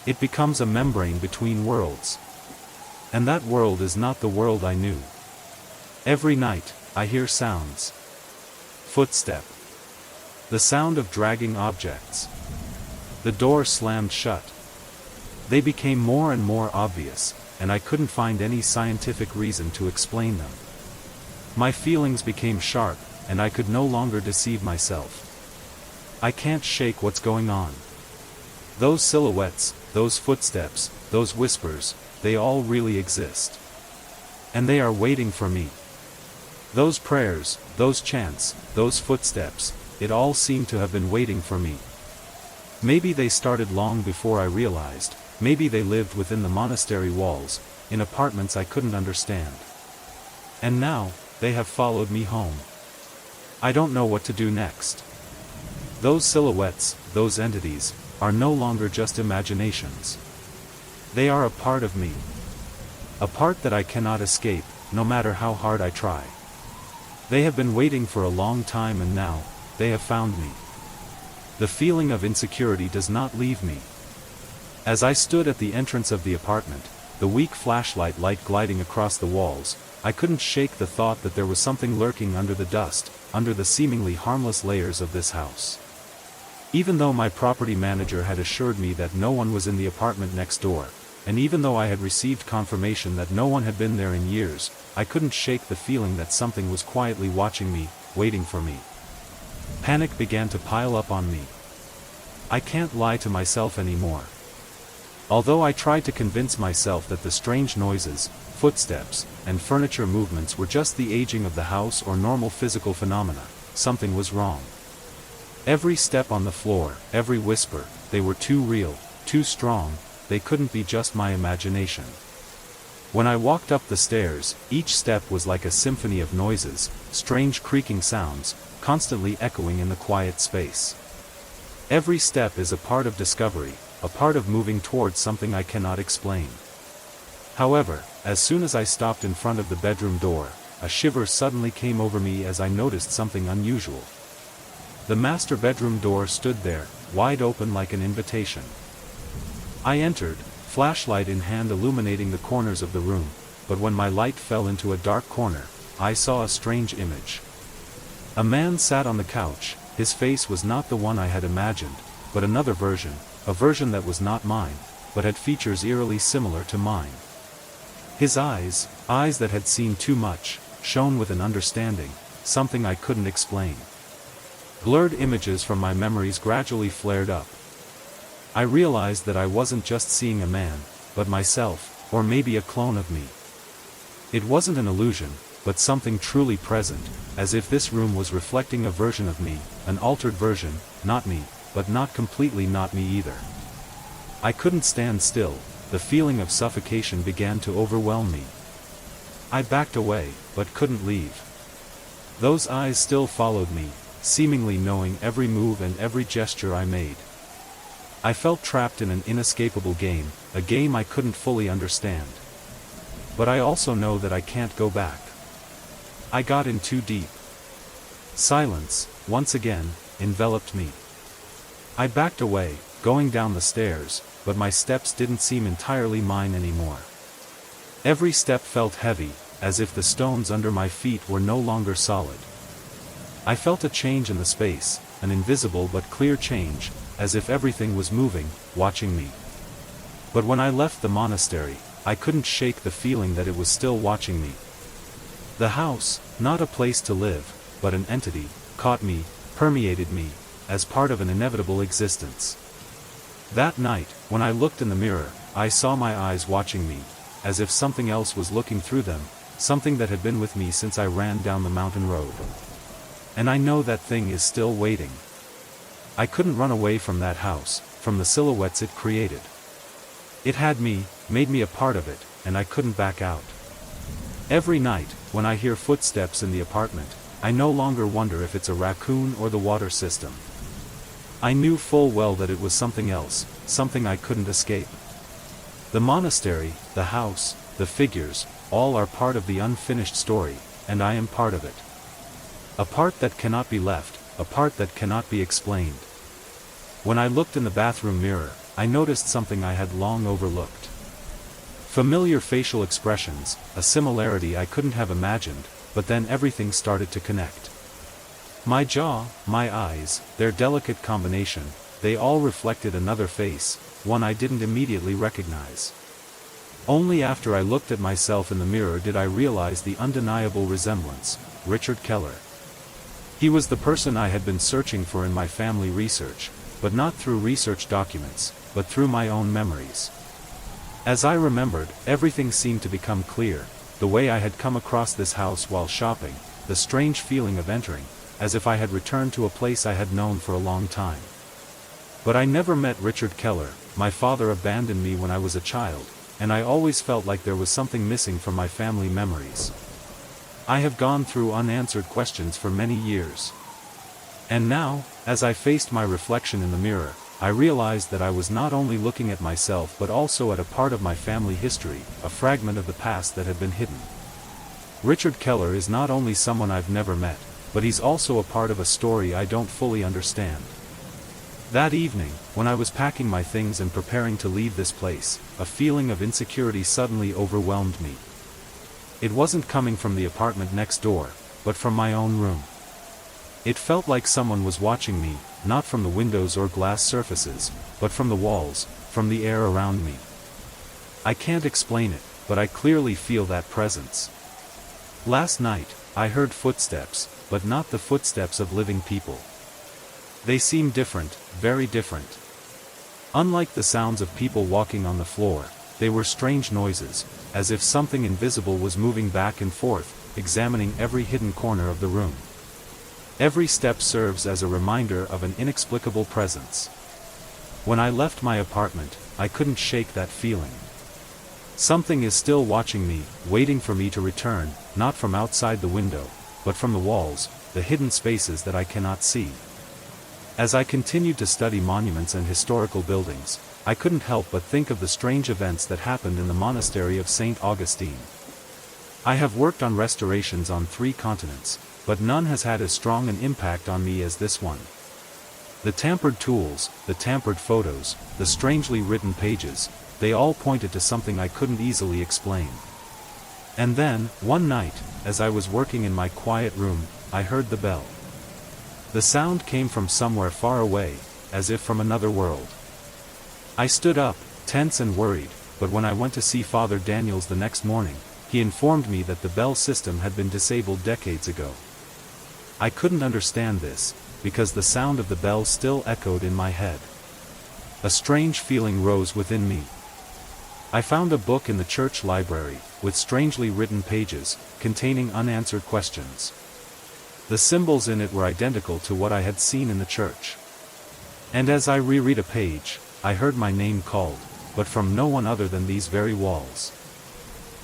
It becomes a membrane between worlds. And that world is not the world I knew. Every night, I hear sounds. Footstep. The sound of dragging objects. The door slammed shut. They became more and more obvious, and I couldn't find any scientific reason to explain them. My feelings became sharp, and I could no longer deceive myself. I can't shake what's going on. Those silhouettes, those footsteps, those whispers, they all really exist. And they are waiting for me. Those prayers, those chants, those footsteps, it all seemed to have been waiting for me. Maybe they started long before I realized, maybe they lived within the monastery walls, in apartments I couldn't understand. And now, they have followed me home. I don't know what to do next. Those silhouettes, those entities, are no longer just imaginations. They are a part of me. A part that I cannot escape, no matter how hard I try. They have been waiting for a long time and now, they have found me. The feeling of insecurity does not leave me. As I stood at the entrance of the apartment, the weak flashlight light gliding across the walls, I couldn't shake the thought that there was something lurking under the dust, under the seemingly harmless layers of this house. Even though my property manager had assured me that no one was in the apartment next door, and even though I had received confirmation that no one had been there in years, I couldn't shake the feeling that something was quietly watching me, waiting for me. Panic began to pile up on me. I can't lie to myself anymore. Although I tried to convince myself that the strange noises, footsteps, and furniture movements were just the aging of the house or normal physical phenomena, something was wrong. Every step on the floor, every whisper, they were too real, too strong, they couldn't be just my imagination. When I walked up the stairs, each step was like a symphony of noises, strange creaking sounds, constantly echoing in the quiet space. Every step is a part of discovery, a part of moving towards something I cannot explain. However, as soon as I stopped in front of the bedroom door, a shiver suddenly came over me as I noticed something unusual. The master bedroom door stood there, wide open like an invitation. I entered, flashlight in hand illuminating the corners of the room, but when my light fell into a dark corner, I saw a strange image. A man sat on the couch, his face was not the one I had imagined, but another version, a version that was not mine, but had features eerily similar to mine. His eyes that had seen too much, shone with an understanding, something I couldn't explain. Blurred images from my memories gradually flared up. I realized that I wasn't just seeing a man, but myself, or maybe a clone of me. It wasn't an illusion, but something truly present, as if this room was reflecting a version of me, an altered version, not me, but not completely not me either. I couldn't stand still, the feeling of suffocation began to overwhelm me. I backed away, but couldn't leave. Those eyes still followed me, seemingly knowing every move and every gesture I made. I felt trapped in an inescapable game, a game I couldn't fully understand. But I also know that I can't go back. I got in too deep. Silence, once again, enveloped me. I backed away, going down the stairs, but my steps didn't seem entirely mine anymore. Every step felt heavy, as if the stones under my feet were no longer solid. I felt a change in the space, an invisible but clear change, as if everything was moving, watching me. But when I left the monastery, I couldn't shake the feeling that it was still watching me. The house, not a place to live, but an entity, caught me, permeated me, as part of an inevitable existence. That night, when I looked in the mirror, I saw my eyes watching me, as if something else was looking through them, something that had been with me since I ran down the mountain road. And I know that thing is still waiting. I couldn't run away from that house, from the silhouettes it created. It had me, made me a part of it, and I couldn't back out. Every night, when I hear footsteps in the apartment, I no longer wonder if it's a raccoon or the water system. I knew full well that it was something else, something I couldn't escape. The monastery, the house, the figures, all are part of the unfinished story, and I am part of it. A part that cannot be left, a part that cannot be explained. When I looked in the bathroom mirror, I noticed something I had long overlooked. Familiar facial expressions, a similarity I couldn't have imagined, but then everything started to connect. My jaw, my eyes, their delicate combination, they all reflected another face, one I didn't immediately recognize. Only after I looked at myself in the mirror did I realize the undeniable resemblance, Richard Keller. He was the person I had been searching for in my family research, but not through research documents, but through my own memories. As I remembered, everything seemed to become clear, the way I had come across this house while shopping, the strange feeling of entering, as if I had returned to a place I had known for a long time. But I never met Richard Keller. My father abandoned me when I was a child, and I always felt like there was something missing from my family memories. I have gone through unanswered questions for many years. And now, as I faced my reflection in the mirror, I realized that I was not only looking at myself but also at a part of my family history, a fragment of the past that had been hidden. Richard Keller is not only someone I've never met, but he's also a part of a story I don't fully understand. That evening, when I was packing my things and preparing to leave this place, a feeling of insecurity suddenly overwhelmed me. It wasn't coming from the apartment next door, but from my own room. It felt like someone was watching me, not from the windows or glass surfaces, but from the walls, from the air around me. I can't explain it, but I clearly feel that presence. Last night, I heard footsteps, but not the footsteps of living people. They seemed different, very different. Unlike the sounds of people walking on the floor, they were strange noises, as if something invisible was moving back and forth, examining every hidden corner of the room. Every step serves as a reminder of an inexplicable presence. When I left my apartment, I couldn't shake that feeling. Something is still watching me, waiting for me to return, not from outside the window, but from the walls, the hidden spaces that I cannot see. As I continued to study monuments and historical buildings, I couldn't help but think of the strange events that happened in the monastery of St. Augustine. I have worked on restorations on 3 continents, but none has had as strong an impact on me as this one. The tampered tools, the tampered photos, the strangely written pages, they all pointed to something I couldn't easily explain. And then, one night, as I was working in my quiet room, I heard the bell. The sound came from somewhere far away, as if from another world. I stood up, tense and worried, but when I went to see Father Daniels the next morning, he informed me that the bell system had been disabled decades ago. I couldn't understand this, because the sound of the bell still echoed in my head. A strange feeling rose within me. I found a book in the church library, with strangely written pages, containing unanswered questions. The symbols in it were identical to what I had seen in the church. And as I reread a page, I heard my name called, but from no one other than these very walls.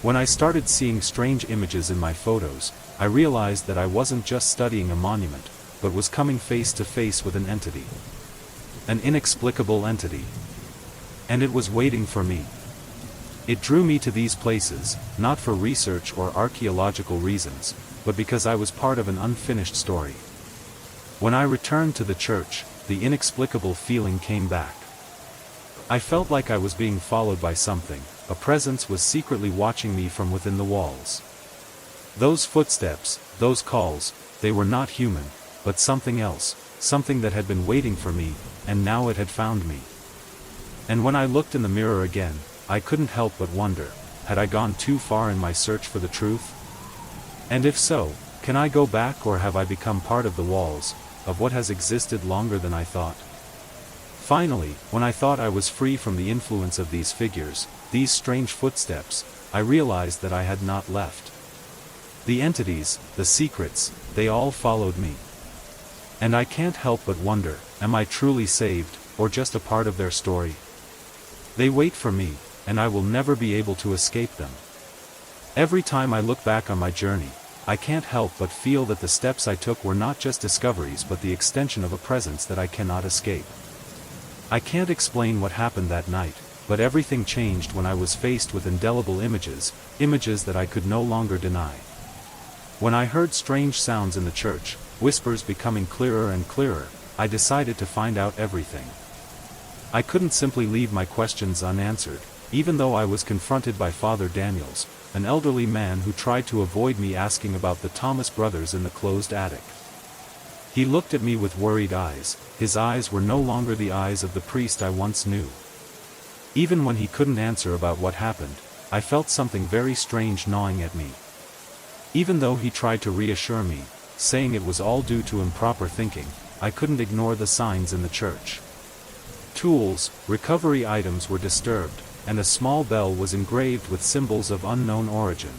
When I started seeing strange images in my photos, I realized that I wasn't just studying a monument, but was coming face to face with an entity. An inexplicable entity. And it was waiting for me. It drew me to these places, not for research or archaeological reasons, but because I was part of an unfinished story. When I returned to the church, the inexplicable feeling came back. I felt like I was being followed by something. A presence was secretly watching me from within the walls. Those footsteps, those calls, they were not human, but something else, something that had been waiting for me, and now it had found me. And when I looked in the mirror again, I couldn't help but wonder, had I gone too far in my search for the truth? And if so, can I go back, or have I become part of the walls, of what has existed longer than I thought? Finally, when I thought I was free from the influence of these figures, these strange footsteps, I realized that I had not left. The entities, the secrets, they all followed me. And I can't help but wonder, am I truly saved, or just a part of their story? They wait for me, and I will never be able to escape them. Every time I look back on my journey, I can't help but feel that the steps I took were not just discoveries but the extension of a presence that I cannot escape. I can't explain what happened that night, but everything changed when I was faced with indelible images, images that I could no longer deny. When I heard strange sounds in the church, whispers becoming clearer and clearer, I decided to find out everything. I couldn't simply leave my questions unanswered, even though I was confronted by Father Daniels, an elderly man who tried to avoid me asking about the Thomas brothers in the closed attic. He looked at me with worried eyes. His eyes were no longer the eyes of the priest I once knew. Even when he couldn't answer about what happened, I felt something very strange gnawing at me. Even though he tried to reassure me, saying it was all due to improper thinking, I couldn't ignore the signs in the church. Tools, recovery items were disturbed, and a small bell was engraved with symbols of unknown origin.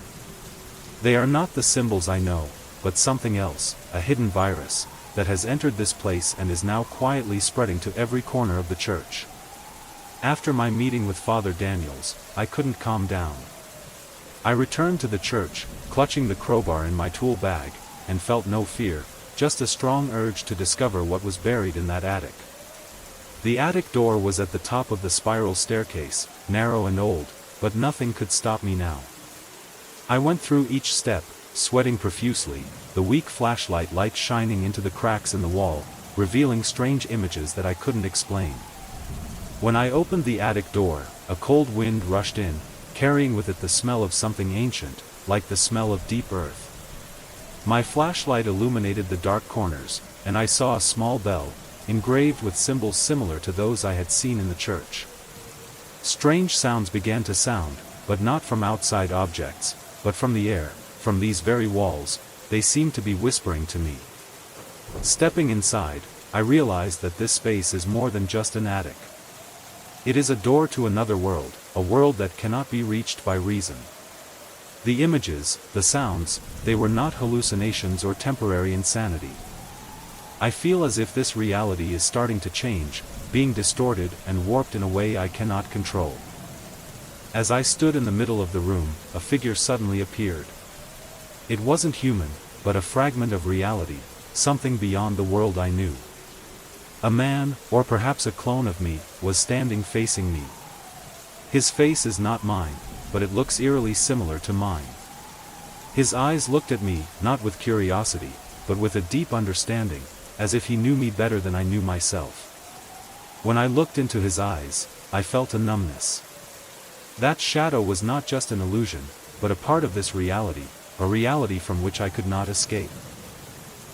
They are not the symbols I know, but something else, a hidden virus, that has entered this place and is now quietly spreading to every corner of the church. After my meeting with Father Daniels, I couldn't calm down. I returned to the church, clutching the crowbar in my tool bag, and felt no fear, just a strong urge to discover what was buried in that attic. The attic door was at the top of the spiral staircase, narrow and old, but nothing could stop me now. I went through each step, sweating profusely, the weak flashlight light shining into the cracks in the wall, revealing strange images that I couldn't explain. When I opened the attic door, a cold wind rushed in, carrying with it the smell of something ancient, like the smell of deep earth. My flashlight illuminated the dark corners, and I saw a small bell, engraved with symbols similar to those I had seen in the church. Strange sounds began to sound, but not from outside objects, but from the air, from these very walls. They seemed to be whispering to me. Stepping inside, I realized that this space is more than just an attic. It is a door to another world, a world that cannot be reached by reason. The images, the sounds, they were not hallucinations or temporary insanity. I feel as if this reality is starting to change, being distorted and warped in a way I cannot control. As I stood in the middle of the room, a figure suddenly appeared. It wasn't human, but a fragment of reality, something beyond the world I knew. A man, or perhaps a clone of me, was standing facing me. His face is not mine, but it looks eerily similar to mine. His eyes looked at me, not with curiosity, but with a deep understanding, as if he knew me better than I knew myself. When I looked into his eyes, I felt a numbness. That shadow was not just an illusion, but a part of this reality, a reality from which I could not escape.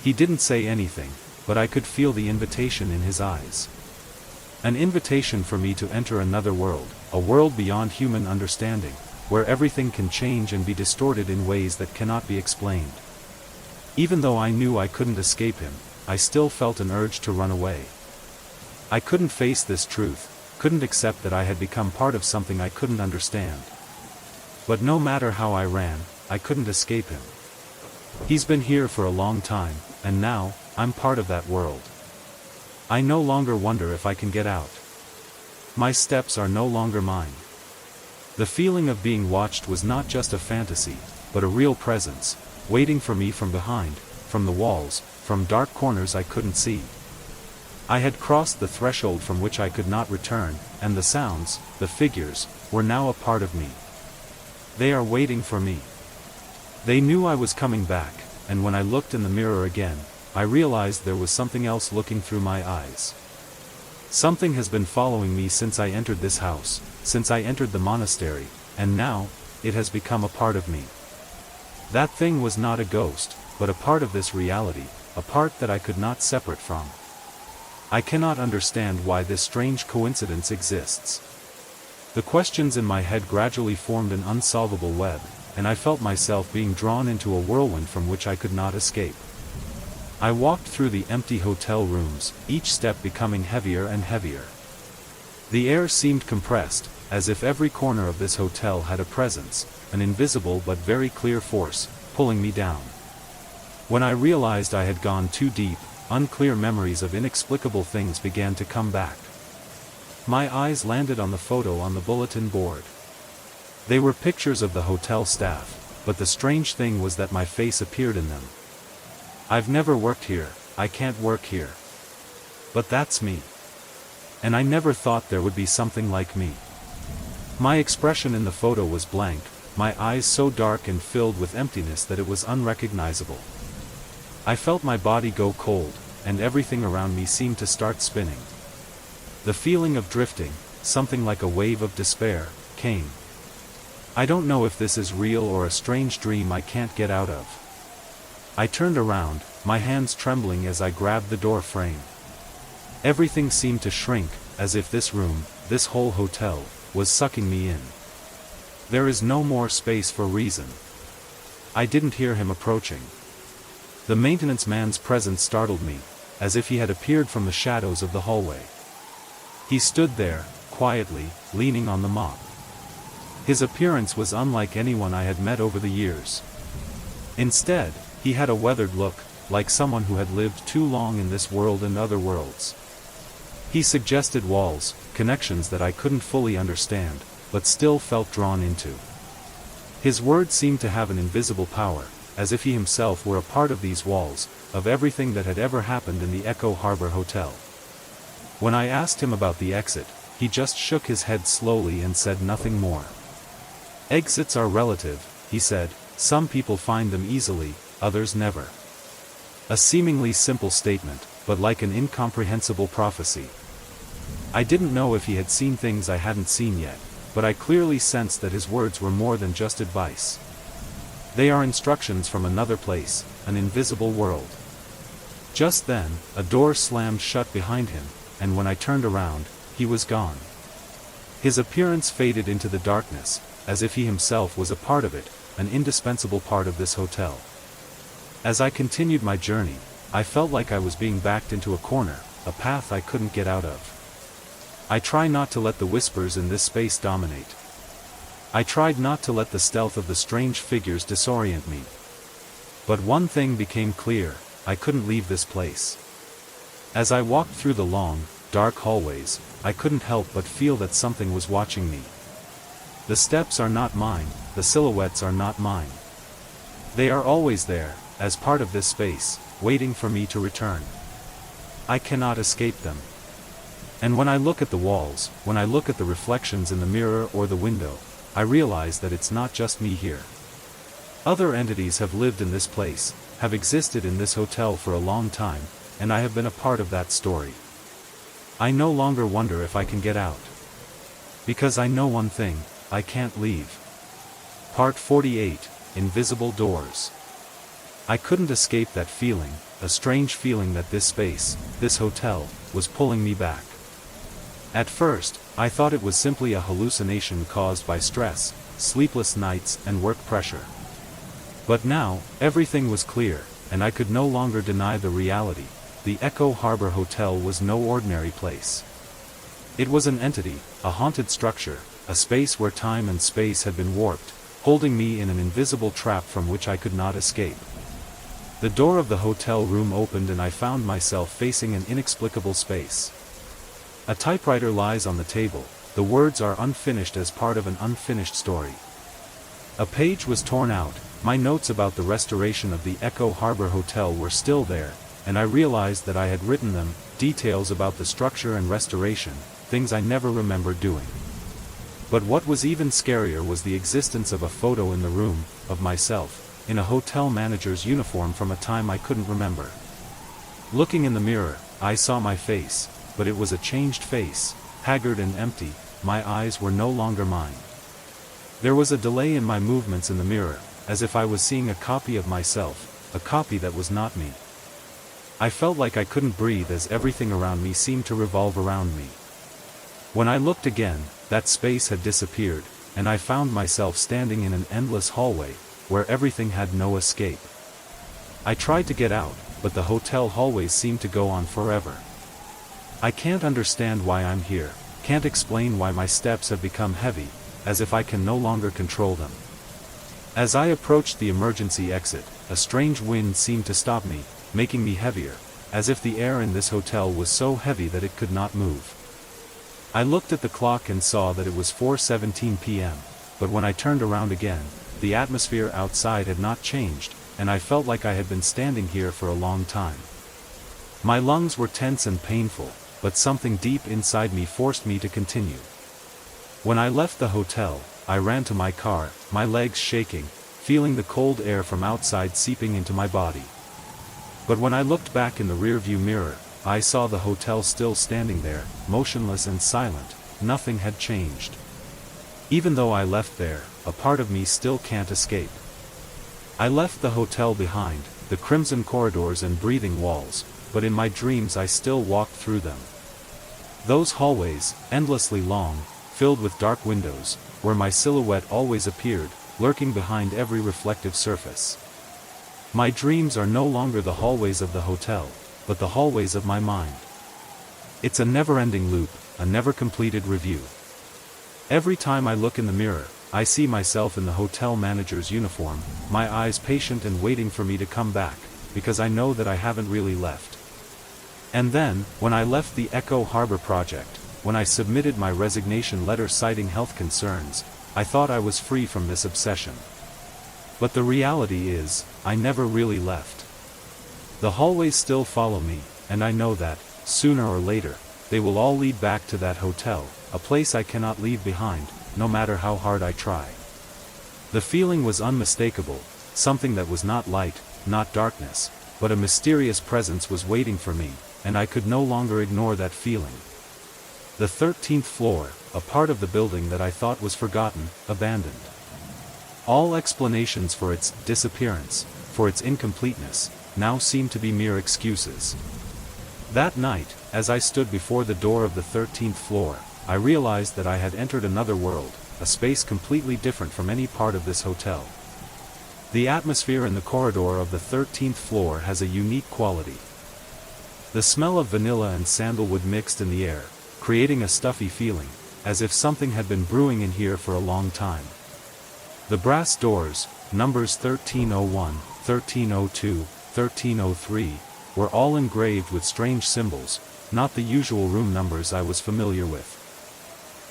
He didn't say anything, but I could feel the invitation in his eyes. An invitation for me to enter another world, a world beyond human understanding, where everything can change and be distorted in ways that cannot be explained. Even though I knew I couldn't escape him, I still felt an urge to run away. I couldn't face this truth, couldn't accept that I had become part of something I couldn't understand. But no matter how I ran, I couldn't escape him. He's been here for a long time, and now, I'm part of that world. I no longer wonder if I can get out. My steps are no longer mine. The feeling of being watched was not just a fantasy, but a real presence, waiting for me from behind, from the walls, from dark corners I couldn't see. I had crossed the threshold from which I could not return, and the sounds, the figures, were now a part of me. They are waiting for me. They knew I was coming back, and when I looked in the mirror again, I realized there was something else looking through my eyes. Something has been following me since I entered this house, since I entered the monastery, and now, it has become a part of me. That thing was not a ghost, but a part of this reality, a part that I could not separate from. I cannot understand why this strange coincidence exists. The questions in my head gradually formed an unsolvable web, and I felt myself being drawn into a whirlwind from which I could not escape. I walked through the empty hotel rooms, each step becoming heavier and heavier. The air seemed compressed, as if every corner of this hotel had a presence, an invisible but very clear force, pulling me down. When I realized I had gone too deep, unclear memories of inexplicable things began to come back. My eyes landed on the photo on the bulletin board. They were pictures of the hotel staff, but the strange thing was that my face appeared in them. I've never worked here, I can't work here. But that's me. And I never thought there would be something like me. My expression in the photo was blank, my eyes so dark and filled with emptiness that it was unrecognizable. I felt my body go cold, and everything around me seemed to start spinning. The feeling of drifting, something like a wave of despair, came. I don't know if this is real or a strange dream I can't get out of. I turned around, my hands trembling as I grabbed the door frame. Everything seemed to shrink, as if this room, this whole hotel, was sucking me in. There is no more space for reason. I didn't hear him approaching. The maintenance man's presence startled me, as if he had appeared from the shadows of the hallway. He stood there, quietly, leaning on the mop. His appearance was unlike anyone I had met over the years. Instead, he had a weathered look, like someone who had lived too long in this world and other worlds. He suggested walls, connections that I couldn't fully understand, but still felt drawn into. His words seemed to have an invisible power, as if he himself were a part of these walls, of everything that had ever happened in the Echo Harbor Hotel. When I asked him about the exit, he just shook his head slowly and said nothing more. Exits are relative, he said, some people find them easily, others never. A seemingly simple statement, but like an incomprehensible prophecy. I didn't know if he had seen things I hadn't seen yet, but I clearly sensed that his words were more than just advice. They are instructions from another place, an invisible world. Just then, a door slammed shut behind him, and when I turned around, he was gone. His appearance faded into the darkness, as if he himself was a part of it, an indispensable part of this hotel. As I continued my journey, I felt like I was being backed into a corner, a path I couldn't get out of. I try not to let the whispers in this space dominate. I tried not to let the stealth of the strange figures disorient me. But one thing became clear, I couldn't leave this place. As I walked through the long, dark hallways, I couldn't help but feel that something was watching me. The steps are not mine, the silhouettes are not mine. They are always there, as part of this space, waiting for me to return. I cannot escape them. And when I look at the walls, when I look at the reflections in the mirror or the window, I realize that it's not just me here. Other entities have lived in this place, have existed in this hotel for a long time, and I have been a part of that story. I no longer wonder if I can get out. Because I know one thing, I can't leave. Part 48, Invisible Doors. I couldn't escape that feeling, a strange feeling that this space, this hotel, was pulling me back. At first, I thought it was simply a hallucination caused by stress, sleepless nights and work pressure. But now, everything was clear, and I could no longer deny the reality. The Echo Harbor Hotel was no ordinary place. It was an entity, a haunted structure, a space where time and space had been warped, holding me in an invisible trap from which I could not escape. The door of the hotel room opened and I found myself facing an inexplicable space. A typewriter lies on the table, the words are unfinished as part of an unfinished story. A page was torn out, my notes about the restoration of the Echo Harbor Hotel were still there, and I realized that I had written them, details about the structure and restoration, things I never remembered doing. But what was even scarier was the existence of a photo in the room, of myself, in a hotel manager's uniform from a time I couldn't remember. Looking in the mirror, I saw my face, but it was a changed face, haggard and empty. My eyes were no longer mine. There was a delay in my movements in the mirror, as if I was seeing a copy of myself, a copy that was not me. I felt like I couldn't breathe as everything around me seemed to revolve around me. When I looked again, that space had disappeared, and I found myself standing in an endless hallway, where everything had no escape. I tried to get out, but the hotel hallways seemed to go on forever. I can't understand why I'm here, can't explain why my steps have become heavy, as if I can no longer control them. As I approached the emergency exit, a strange wind seemed to stop me, making me heavier, as if the air in this hotel was so heavy that it could not move. I looked at the clock and saw that it was 4:17 p.m., but when I turned around again, the atmosphere outside had not changed, and I felt like I had been standing here for a long time. My lungs were tense and painful, but something deep inside me forced me to continue. When I left the hotel, I ran to my car, my legs shaking, feeling the cold air from outside seeping into my body. But when I looked back in the rearview mirror, I saw the hotel still standing there, motionless and silent. Nothing had changed. Even though I left there, a part of me still can't escape. I left the hotel behind, the crimson corridors and breathing walls, but in my dreams I still walked through them. Those hallways, endlessly long, filled with dark windows, where my silhouette always appeared, lurking behind every reflective surface. My dreams are no longer the hallways of the hotel, but the hallways of my mind. It's a never-ending loop, a never-completed review. Every time I look in the mirror, I see myself in the hotel manager's uniform, my eyes patient and waiting for me to come back, because I know that I haven't really left. And then, when I left the Echo Harbor project, when I submitted my resignation letter citing health concerns, I thought I was free from this obsession. But the reality is, I never really left. The hallways still follow me, and I know that, sooner or later, they will all lead back to that hotel, a place I cannot leave behind, no matter how hard I try. The feeling was unmistakable, something that was not light, not darkness, but a mysterious presence was waiting for me, and I could no longer ignore that feeling. The 13th floor, a part of the building that I thought was forgotten, abandoned. All explanations for its disappearance, for its incompleteness, now seemed to be mere excuses. That night, as I stood before the door of the 13th floor, I realized that I had entered another world, a space completely different from any part of this hotel. The atmosphere in the corridor of the 13th floor has a unique quality. The smell of vanilla and sandalwood mixed in the air, creating a stuffy feeling, as if something had been brewing in here for a long time. The brass doors, numbers 1301, 1302, 1303, were all engraved with strange symbols, not the usual room numbers I was familiar with.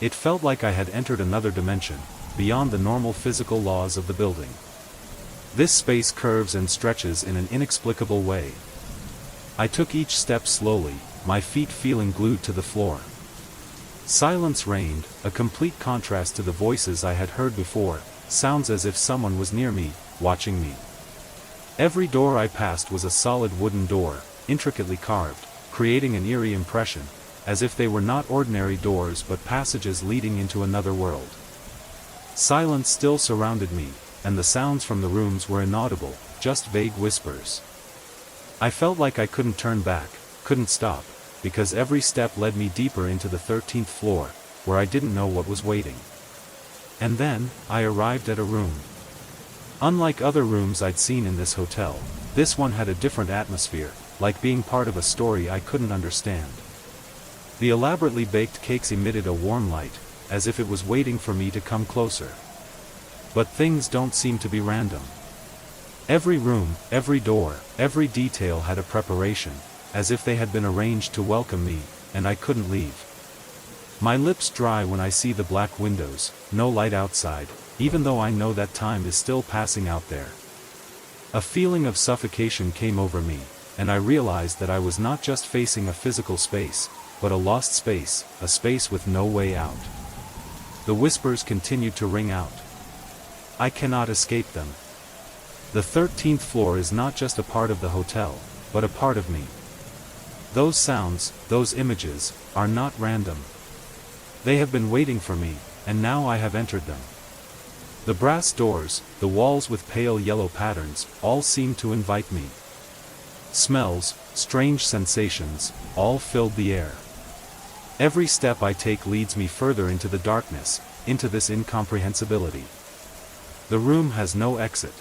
It felt like I had entered another dimension, beyond the normal physical laws of the building. This space curves and stretches in an inexplicable way. I took each step slowly, my feet feeling glued to the floor. Silence reigned, a complete contrast to the voices I had heard before, sounds as if someone was near me, watching me. Every door I passed was a solid wooden door, intricately carved, creating an eerie impression, as if they were not ordinary doors but passages leading into another world. Silence still surrounded me, and the sounds from the rooms were inaudible, just vague whispers. I felt like I couldn't turn back, couldn't stop, because every step led me deeper into the 13th floor, where I didn't know what was waiting. And then, I arrived at a room. Unlike other rooms I'd seen in this hotel, this one had a different atmosphere, like being part of a story I couldn't understand. The elaborately baked cakes emitted a warm light, as if it was waiting for me to come closer. But things don't seem to be random. Every room, every door, every detail had a preparation, as if they had been arranged to welcome me, and I couldn't leave. My lips dry when I see the black windows, no light outside, even though I know that time is still passing out there. A feeling of suffocation came over me, and I realized that I was not just facing a physical space, but a lost space, a space with no way out. The whispers continued to ring out. I cannot escape them. The 13th floor is not just a part of the hotel, but a part of me. Those sounds, those images, are not random. They have been waiting for me, and now I have entered them. The brass doors, the walls with pale yellow patterns, all seem to invite me. Smells, strange sensations, all filled the air. Every step I take leads me further into the darkness, into this incomprehensibility. The room has no exit.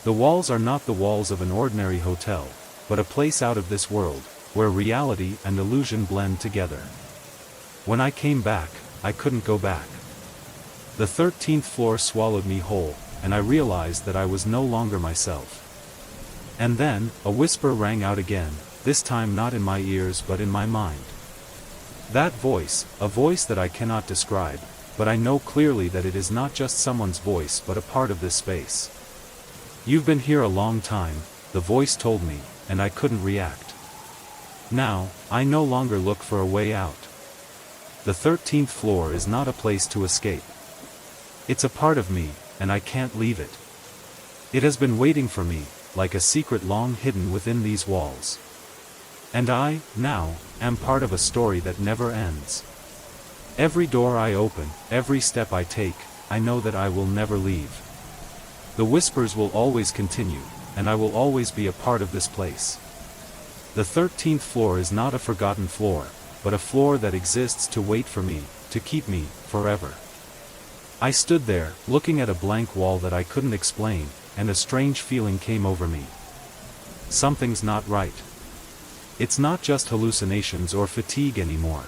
The walls are not the walls of an ordinary hotel, but a place out of this world, where reality and illusion blend together. When I came back, I couldn't go back. The 13th floor swallowed me whole, and I realized that I was no longer myself. And then, a whisper rang out again, this time not in my ears but in my mind. That voice, a voice that I cannot describe, but I know clearly that it is not just someone's voice but a part of this space. You've been here a long time, the voice told me, and I couldn't react. Now, I no longer look for a way out. The 13th floor is not a place to escape. It's a part of me, and I can't leave it. It has been waiting for me, like a secret long hidden within these walls. And I, now, am part of a story that never ends. Every door I open, every step I take, I know that I will never leave. The whispers will always continue, and I will always be a part of this place. The 13th floor is not a forgotten floor, but a floor that exists to wait for me, to keep me, forever. I stood there, looking at a blank wall that I couldn't explain, and a strange feeling came over me. Something's not right. It's not just hallucinations or fatigue anymore.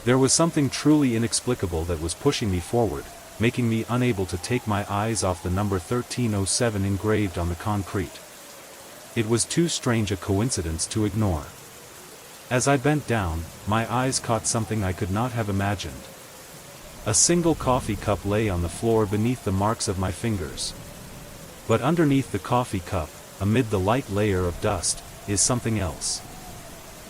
There was something truly inexplicable that was pushing me forward, making me unable to take my eyes off the number 1307 engraved on the concrete. It was too strange a coincidence to ignore. As I bent down, my eyes caught something I could not have imagined. A single coffee cup lay on the floor beneath the marks of my fingers. But underneath the coffee cup, amid the light layer of dust, is something else.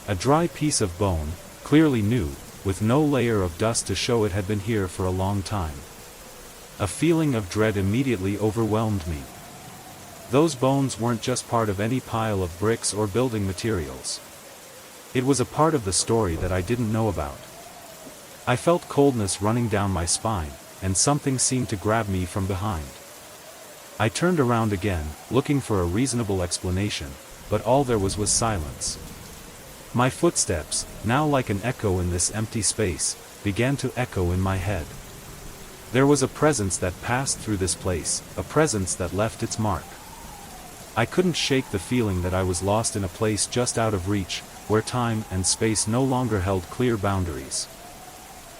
A dry piece of bone, clearly new, with no layer of dust to show it had been here for a long time. A feeling of dread immediately overwhelmed me. Those bones weren't just part of any pile of bricks or building materials. It was a part of the story that I didn't know about. I felt coldness running down my spine, and something seemed to grab me from behind. I turned around again, looking for a reasonable explanation, but all there was silence. My footsteps, now like an echo in this empty space, began to echo in my head. There was a presence that passed through this place, a presence that left its mark. I couldn't shake the feeling that I was lost in a place just out of reach, where time and space no longer held clear boundaries.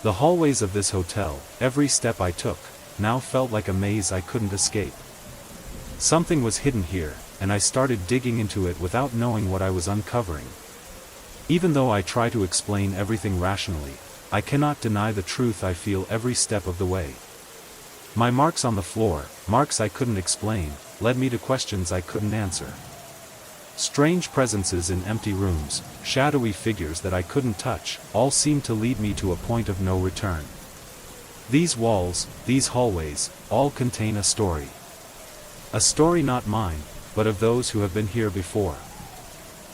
The hallways of this hotel, every step I took, now felt like a maze I couldn't escape. Something was hidden here, and I started digging into it without knowing what I was uncovering. Even though I try to explain everything rationally, I cannot deny the truth I feel every step of the way. My marks on the floor, marks I couldn't explain, led me to questions I couldn't answer. Strange presences in empty rooms, shadowy figures that I couldn't touch, all seemed to lead me to a point of no return. These walls, these hallways, all contain a story. A story not mine, but of those who have been here before.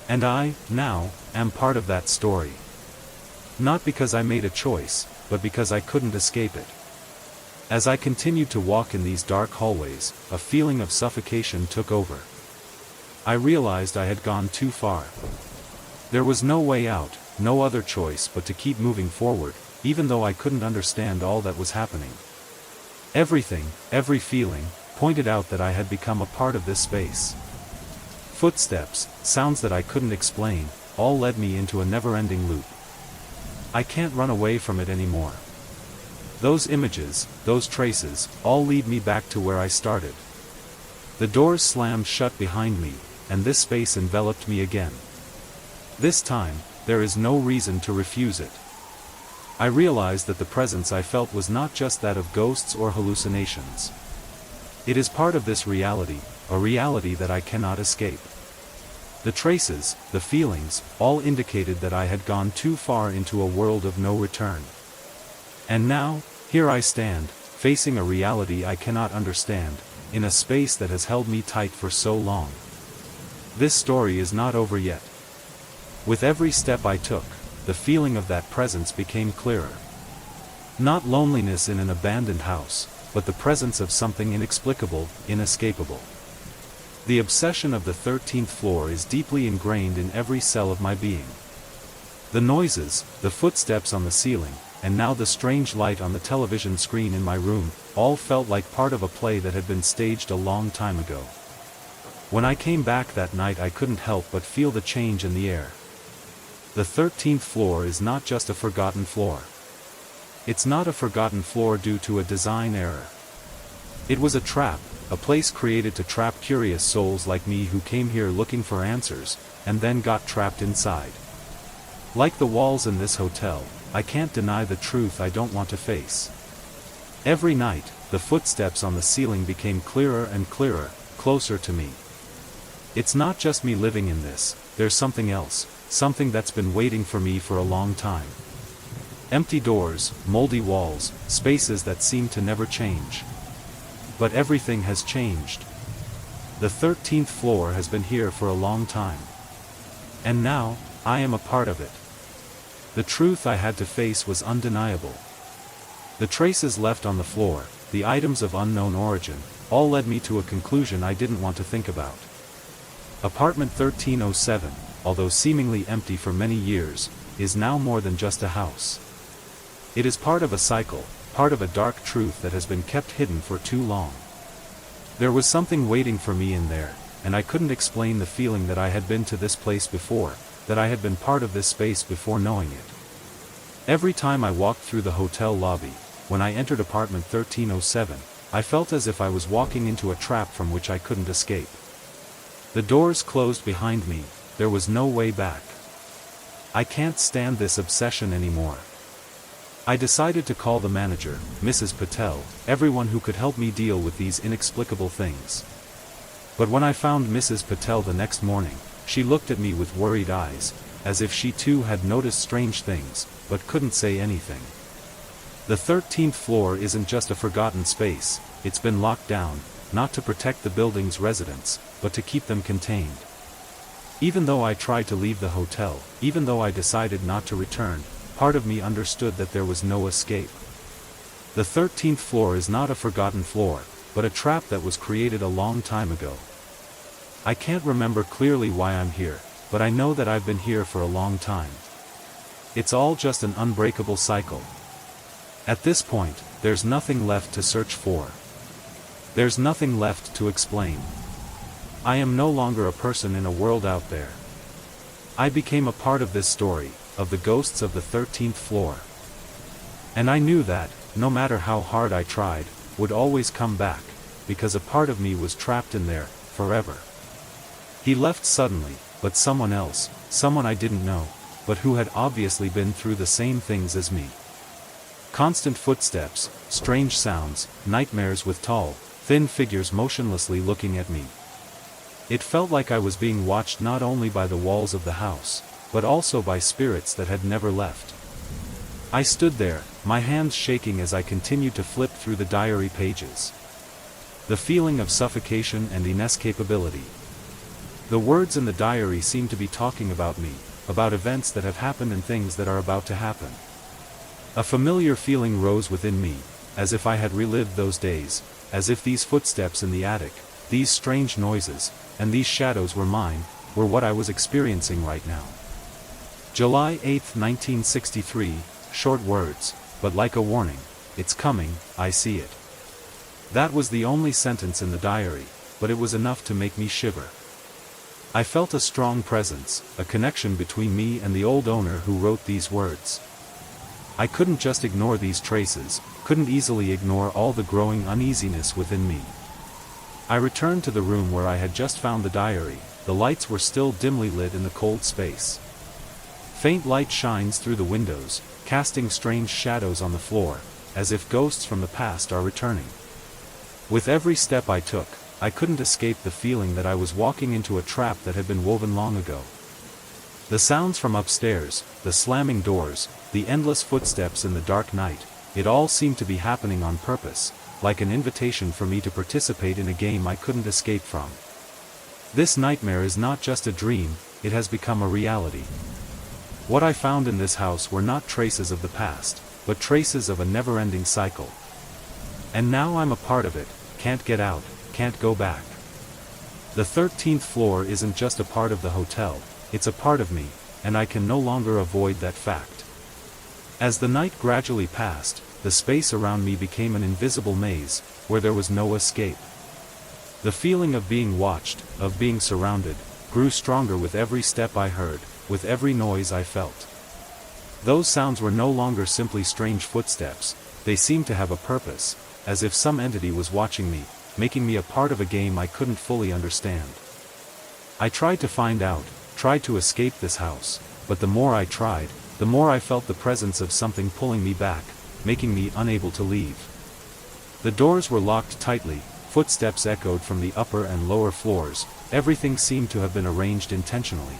And I, now, am part of that story. Not because I made a choice, but because I couldn't escape it. As I continued to walk in these dark hallways, a feeling of suffocation took over. I realized I had gone too far. There was no way out, no other choice but to keep moving forward, even though I couldn't understand all that was happening. Everything, every feeling, pointed out that I had become a part of this space. Footsteps, sounds that I couldn't explain, all led me into a never-ending loop. I can't run away from it anymore. Those images, those traces, all lead me back to where I started. The doors slammed shut behind me, and this space enveloped me again. This time, there is no reason to refuse it. I realized that the presence I felt was not just that of ghosts or hallucinations. It is part of this reality, a reality that I cannot escape. The traces, the feelings, all indicated that I had gone too far into a world of no return. And now, here I stand, facing a reality I cannot understand, in a space that has held me tight for so long. This story is not over yet. With every step I took, the feeling of that presence became clearer. Not loneliness in an abandoned house, but the presence of something inexplicable, inescapable. The obsession of the 13th floor is deeply ingrained in every cell of my being. The noises, the footsteps on the ceiling, and now the strange light on the television screen in my room, all felt like part of a play that had been staged a long time ago. When I came back that night, I couldn't help but feel the change in the air. The 13th floor is not just a forgotten floor. It's not a forgotten floor due to a design error. It was a trap, a place created to trap curious souls like me who came here looking for answers, and then got trapped inside. Like the walls in this hotel, I can't deny the truth I don't want to face. Every night, the footsteps on the ceiling became clearer and clearer, closer to me. It's not just me living in this, there's something else, something that's been waiting for me for a long time. Empty doors, moldy walls, spaces that seem to never change. But everything has changed. The 13th floor has been here for a long time. And now, I am a part of it. The truth I had to face was undeniable. The traces left on the floor, the items of unknown origin, all led me to a conclusion I didn't want to think about. Apartment 1307, although seemingly empty for many years, is now more than just a house. It is part of a cycle, part of a dark truth that has been kept hidden for too long. There was something waiting for me in there, and I couldn't explain the feeling that I had been to this place before, that I had been part of this space before knowing it. Every time I walked through the hotel lobby, when I entered apartment 1307, I felt as if I was walking into a trap from which I couldn't escape. The doors closed behind me, there was no way back. I can't stand this obsession anymore. I decided to call the manager, Mrs. Patel, everyone who could help me deal with these inexplicable things. But when I found Mrs. Patel the next morning, she looked at me with worried eyes, as if she too had noticed strange things, but couldn't say anything. The 13th floor isn't just a forgotten space, it's been locked down, not to protect the building's residents, but to keep them contained. Even though I tried to leave the hotel, even though I decided not to return, part of me understood that there was no escape. The 13th floor is not a forgotten floor, but a trap that was created a long time ago. I can't remember clearly why I'm here, but I know that I've been here for a long time. It's all just an unbreakable cycle. At this point, there's nothing left to search for. There's nothing left to explain. I am no longer a person in a world out there. I became a part of this story, of the ghosts of the 13th floor. And I knew that, no matter how hard I tried, would always come back, because a part of me was trapped in there, forever. He left suddenly, but someone else, someone I didn't know, but who had obviously been through the same things as me. Constant footsteps, strange sounds, nightmares with tall, thin figures motionlessly looking at me. It felt like I was being watched not only by the walls of the house, but also by spirits that had never left. I stood there, my hands shaking as I continued to flip through the diary pages. The feeling of suffocation and inescapability. The words in the diary seemed to be talking about me, about events that have happened and things that are about to happen. A familiar feeling rose within me, as if I had relived those days, as if these footsteps in the attic, these strange noises, and these shadows were mine, were what I was experiencing right now. July 8, 1963, short words, but like a warning, it's coming, I see it. That was the only sentence in the diary, but it was enough to make me shiver. I felt a strong presence, a connection between me and the old owner who wrote these words. I couldn't just ignore these traces, couldn't easily ignore all the growing uneasiness within me. I returned to the room where I had just found the diary. The lights were still dimly lit in the cold space. Faint light shines through the windows, casting strange shadows on the floor, as if ghosts from the past are returning. With every step I took, I couldn't escape the feeling that I was walking into a trap that had been woven long ago. The sounds from upstairs, the slamming doors, the endless footsteps in the dark night, it all seemed to be happening on purpose, like an invitation for me to participate in a game I couldn't escape from. This nightmare is not just a dream, it has become a reality. What I found in this house were not traces of the past, but traces of a never-ending cycle. And now I'm a part of it, can't get out, can't go back. The 13th floor isn't just a part of the hotel, it's a part of me, and I can no longer avoid that fact. As the night gradually passed, the space around me became an invisible maze, where there was no escape. The feeling of being watched, of being surrounded, grew stronger with every step I heard, with every noise I felt. Those sounds were no longer simply strange footsteps, they seemed to have a purpose, as if some entity was watching me, making me a part of a game I couldn't fully understand. I tried to find out, tried to escape this house, but the more I tried, the more I felt the presence of something pulling me back, making me unable to leave. The doors were locked tightly, footsteps echoed from the upper and lower floors, everything seemed to have been arranged intentionally.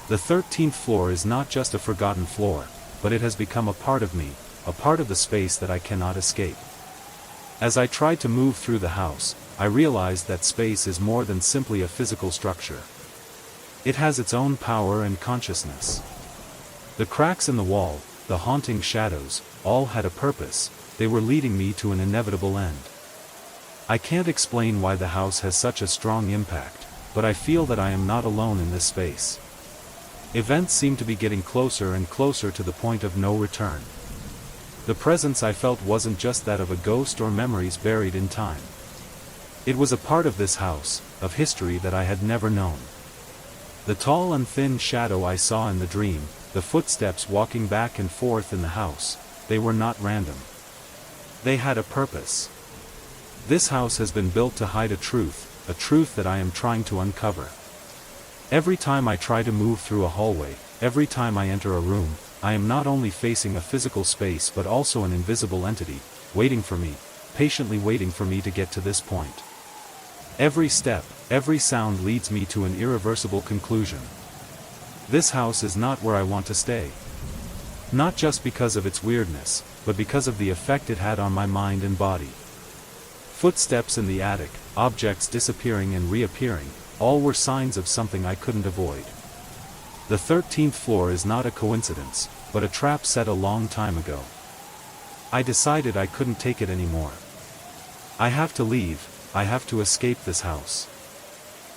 The 13th floor is not just a forgotten floor, but it has become a part of me, a part of the space that I cannot escape. As I tried to move through the house, I realized that space is more than simply a physical structure. It has its own power and consciousness. The cracks in the wall, the haunting shadows, all had a purpose, they were leading me to an inevitable end. I can't explain why the house has such a strong impact, but I feel that I am not alone in this space. Events seem to be getting closer and closer to the point of no return. The presence I felt wasn't just that of a ghost or memories buried in time. It was a part of this house, of history that I had never known. The tall and thin shadow I saw in the dream, the footsteps walking back and forth in the house, they were not random. They had a purpose. This house has been built to hide a truth that I am trying to uncover. Every time I try to move through a hallway, every time I enter a room, I am not only facing a physical space but also an invisible entity, waiting for me, patiently waiting for me to get to this point. Every step, every sound leads me to an irreversible conclusion. This house is not where I want to stay. Not just because of its weirdness, but because of the effect it had on my mind and body. Footsteps in the attic, objects disappearing and reappearing, all were signs of something I couldn't avoid. The 13th floor is not a coincidence, but a trap set a long time ago. I decided I couldn't take it anymore. I have to leave, I have to escape this house.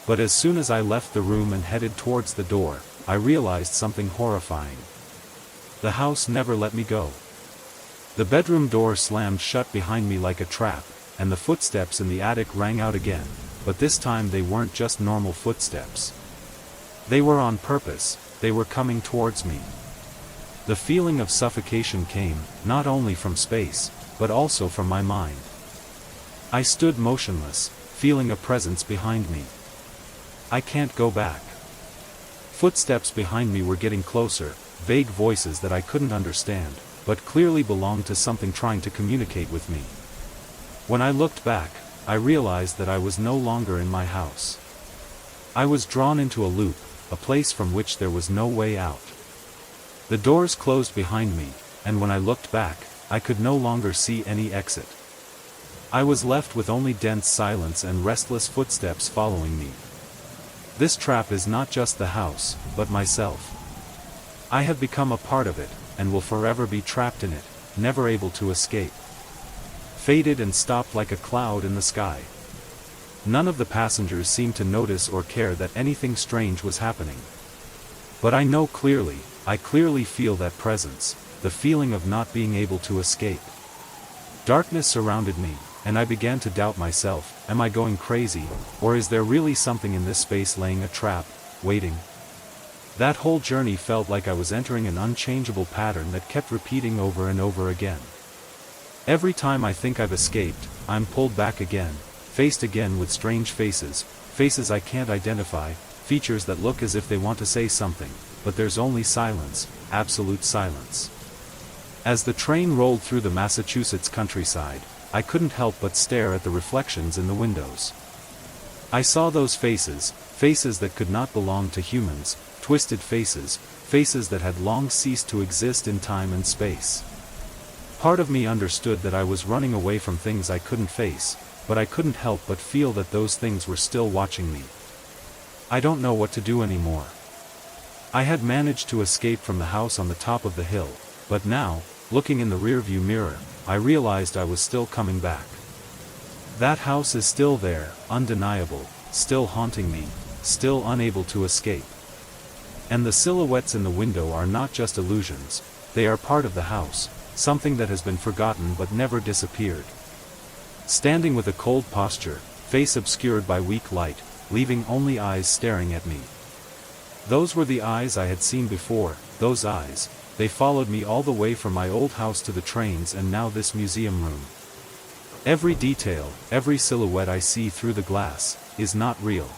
But as soon as I left the room and headed towards the door, I realized something horrifying. The house never let me go. The bedroom door slammed shut behind me like a trap, and the footsteps in the attic rang out again, but this time they weren't just normal footsteps. They were on purpose, they were coming towards me. The feeling of suffocation came, not only from space, but also from my mind. I stood motionless, feeling a presence behind me. I can't go back. Footsteps behind me were getting closer, vague voices that I couldn't understand, but clearly belonged to something trying to communicate with me. When I looked back, I realized that I was no longer in my house. I was drawn into a loop, a place from which there was no way out. The doors closed behind me, and when I looked back, I could no longer see any exit. I was left with only dense silence and restless footsteps following me. This trap is not just the house, but myself. I have become a part of it, and will forever be trapped in it, never able to escape. Faded and stopped like a cloud in the sky. None of the passengers seemed to notice or care that anything strange was happening. But I know clearly, I clearly feel that presence, the feeling of not being able to escape. Darkness surrounded me, and I began to doubt myself, am I going crazy, or is there really something in this space laying a trap, waiting? That whole journey felt like I was entering an unchangeable pattern that kept repeating over and over again. Every time I think I've escaped, I'm pulled back again, faced again with strange faces, faces I can't identify, features that look as if they want to say something, but there's only silence, absolute silence. As the train rolled through the Massachusetts countryside, I couldn't help but stare at the reflections in the windows. I saw those faces, faces that could not belong to humans, twisted faces, faces that had long ceased to exist in time and space. Part of me understood that I was running away from things I couldn't face, but I couldn't help but feel that those things were still watching me. I don't know what to do anymore. I had managed to escape from the house on the top of the hill, but now, looking in the rearview mirror, I realized I was still coming back. That house is still there, undeniable, still haunting me, still unable to escape. And the silhouettes in the window are not just illusions, they are part of the house, something that has been forgotten but never disappeared. Standing with a cold posture, face obscured by weak light, leaving only eyes staring at me. Those were the eyes I had seen before, those eyes, they followed me all the way from my old house to the trains and now this museum room. Every detail, every silhouette I see through the glass, is not real.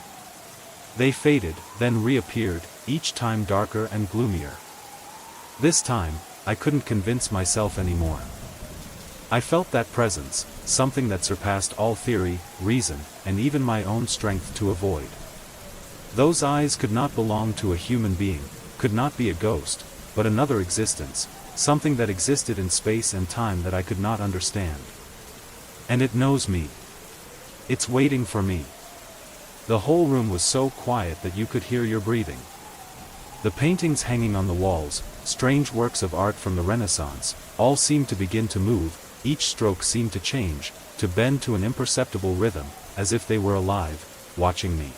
They faded, then reappeared, each time darker and gloomier. This time, I couldn't convince myself anymore. I felt that presence, something that surpassed all theory, reason, and even my own strength to avoid. Those eyes could not belong to a human being, could not be a ghost, but another existence, something that existed in space and time that I could not understand. And it knows me. It's waiting for me. The whole room was so quiet that you could hear your breathing. The paintings hanging on the walls, strange works of art from the Renaissance, all seemed to begin to move, each stroke seemed to change, to bend to an imperceptible rhythm, as if they were alive, watching me.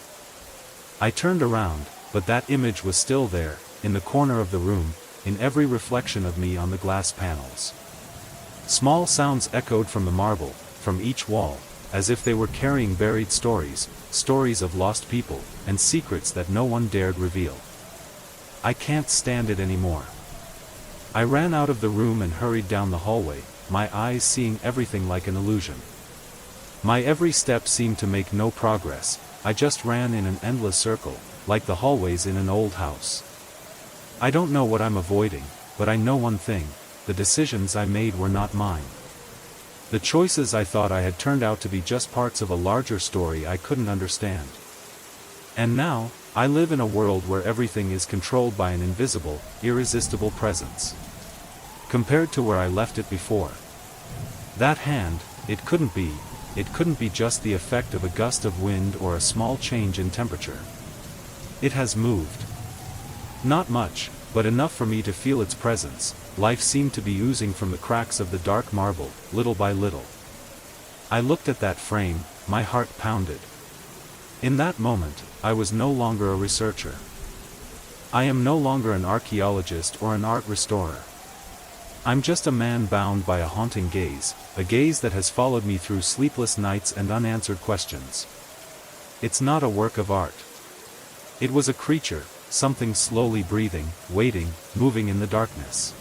I turned around, but that image was still there, in the corner of the room, in every reflection of me on the glass panels. Small sounds echoed from the marble, from each wall, as if they were carrying buried stories, stories of lost people, and secrets that no one dared reveal. I can't stand it anymore. I ran out of the room and hurried down the hallway, my eyes seeing everything like an illusion. My every step seemed to make no progress, I just ran in an endless circle, like the hallways in an old house. I don't know what I'm avoiding, but I know one thing, the decisions I made were not mine. The choices I thought I had turned out to be just parts of a larger story I couldn't understand. And now, I live in a world where everything is controlled by an invisible, irresistible presence. Compared to where I left it before. That hand, it couldn't be just the effect of a gust of wind or a small change in temperature. It has moved. Not much, but enough for me to feel its presence. Life seemed to be oozing from the cracks of the dark marble, little by little. I looked at that frame, my heart pounded. In that moment, I was no longer a researcher. I am no longer an archaeologist or an art restorer. I'm just a man bound by a haunting gaze, a gaze that has followed me through sleepless nights and unanswered questions. It's not a work of art. It was a creature, something slowly breathing, waiting, moving in the darkness.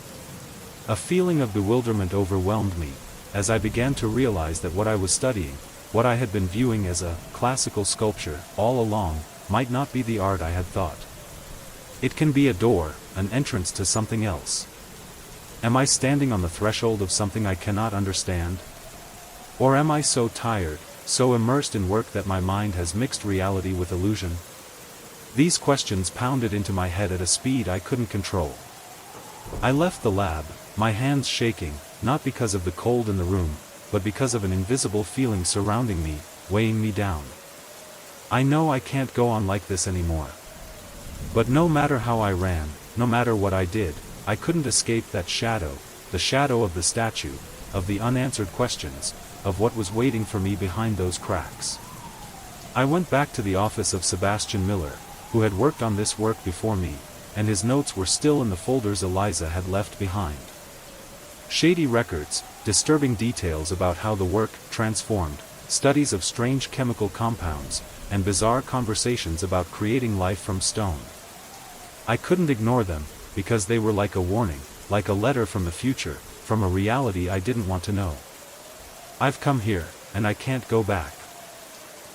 A feeling of bewilderment overwhelmed me, as I began to realize that what I was studying, what I had been viewing as a classical sculpture, all along, might not be the art I had thought. It can be a door, an entrance to something else. Am I standing on the threshold of something I cannot understand? Or am I so tired, so immersed in work that my mind has mixed reality with illusion? These questions pounded into my head at a speed I couldn't control. I left the lab, my hands shaking, not because of the cold in the room, but because of an invisible feeling surrounding me, weighing me down. I know I can't go on like this anymore. But no matter how I ran, no matter what I did, I couldn't escape that shadow, the shadow of the statue, of the unanswered questions, of what was waiting for me behind those cracks. I went back to the office of Sebastian Miller, who had worked on this work before me, and his notes were still in the folders Eliza had left behind. Shady records, disturbing details about how the work transformed, studies of strange chemical compounds, and bizarre conversations about creating life from stone. I couldn't ignore them, because they were like a warning, like a letter from the future, from a reality I didn't want to know. I've come here, and I can't go back.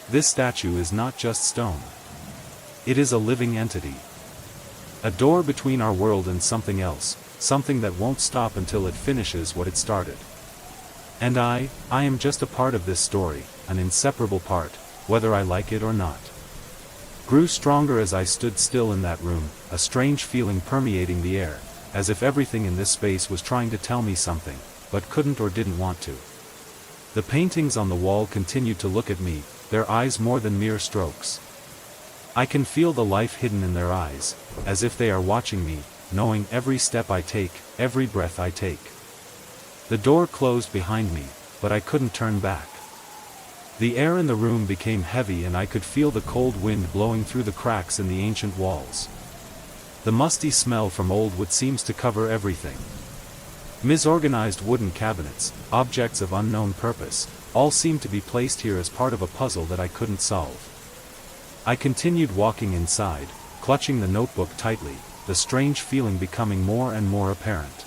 This statue is not just stone. It is a living entity. A door between our world and something else, something that won't stop until it finishes what it started. And I am just a part of this story, an inseparable part, whether I like it or not. Grew stronger as I stood still in that room, a strange feeling permeating the air, as if everything in this space was trying to tell me something, but couldn't or didn't want to. The paintings on the wall continued to look at me, their eyes more than mere strokes. I can feel the life hidden in their eyes, as if they are watching me, knowing every step I take, every breath I take. The door closed behind me, but I couldn't turn back. The air in the room became heavy and I could feel the cold wind blowing through the cracks in the ancient walls. The musty smell from old wood seems to cover everything. Misorganized wooden cabinets, objects of unknown purpose, all seemed to be placed here as part of a puzzle that I couldn't solve. I continued walking inside, clutching the notebook tightly, the strange feeling becoming more and more apparent.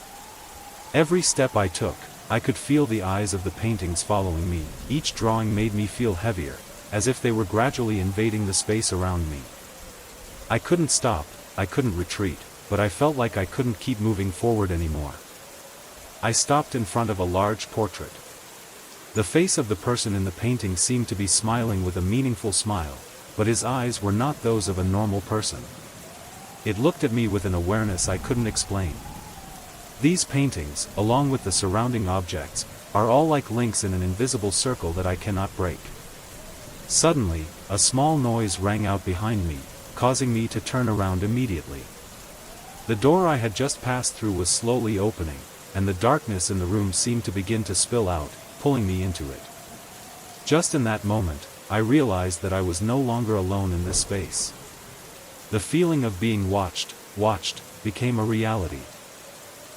Every step I took, I could feel the eyes of the paintings following me. Each drawing made me feel heavier, as if they were gradually invading the space around me. I couldn't stop, I couldn't retreat, but I felt like I couldn't keep moving forward anymore. I stopped in front of a large portrait. The face of the person in the painting seemed to be smiling with a meaningful smile, but his eyes were not those of a normal person. It looked at me with an awareness I couldn't explain. These paintings, along with the surrounding objects, are all like links in an invisible circle that I cannot break. Suddenly, a small noise rang out behind me, causing me to turn around immediately. The door I had just passed through was slowly opening, and the darkness in the room seemed to begin to spill out, pulling me into it. Just in that moment, I realized that I was no longer alone in this space. The feeling of being watched, became a reality.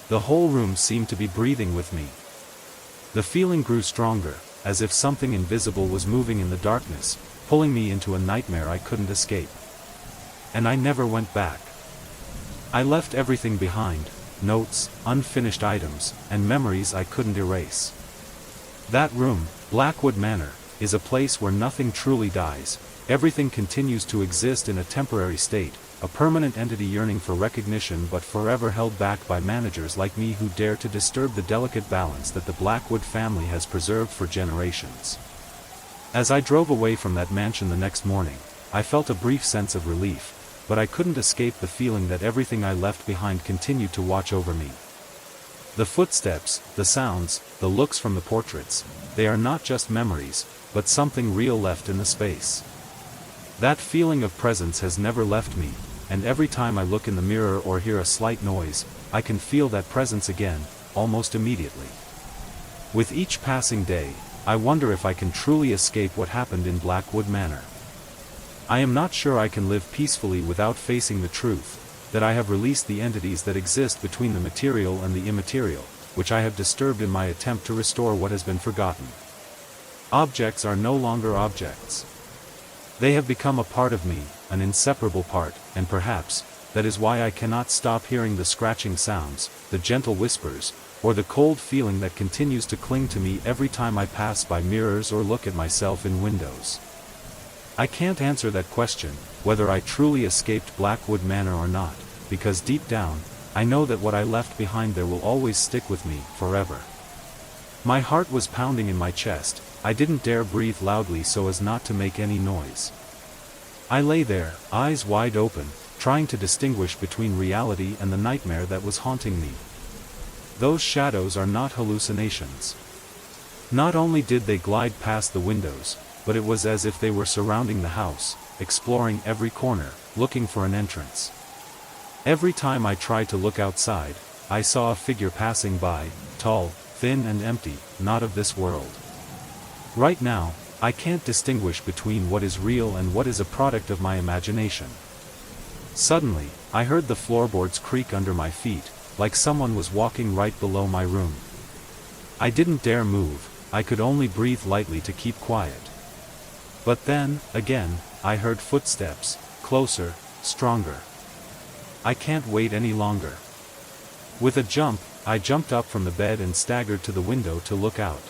The whole room seemed to be breathing with me. The feeling grew stronger, as if something invisible was moving in the darkness, pulling me into a nightmare I couldn't escape. And I never went back. I left everything behind, notes, unfinished items, and memories I couldn't erase. That room, Blackwood Manor, is a place where nothing truly dies, everything continues to exist in a temporary state, a permanent entity yearning for recognition but forever held back by managers like me who dare to disturb the delicate balance that the Blackwood family has preserved for generations. As I drove away from that mansion the next morning, I felt a brief sense of relief, but I couldn't escape the feeling that everything I left behind continued to watch over me. The footsteps, the sounds, the looks from the portraits, they are not just memories, but something real left in the space. That feeling of presence has never left me, and every time I look in the mirror or hear a slight noise, I can feel that presence again, almost immediately. With each passing day, I wonder if I can truly escape what happened in Blackwood Manor. I am not sure I can live peacefully without facing the truth, that I have released the entities that exist between the material and the immaterial, which I have disturbed in my attempt to restore what has been forgotten. Objects are no longer objects. They have become a part of me, an inseparable part, and perhaps, that is why I cannot stop hearing the scratching sounds, the gentle whispers, or the cold feeling that continues to cling to me every time I pass by mirrors or look at myself in windows. I can't answer that question, whether I truly escaped Blackwood Manor or not, because deep down, I know that what I left behind there will always stick with me, forever. My heart was pounding in my chest, I didn't dare breathe loudly so as not to make any noise. I lay there, eyes wide open, trying to distinguish between reality and the nightmare that was haunting me. Those shadows are not hallucinations. Not only did they glide past the windows, but it was as if they were surrounding the house, exploring every corner, looking for an entrance. Every time I tried to look outside, I saw a figure passing by, tall, thin and empty, not of this world. Right now, I can't distinguish between what is real and what is a product of my imagination. Suddenly, I heard the floorboards creak under my feet, like someone was walking right below my room. I didn't dare move, I could only breathe lightly to keep quiet. But then, again, I heard footsteps, closer, stronger. I can't wait any longer. With a jump, I jumped up from the bed and staggered to the window to look out.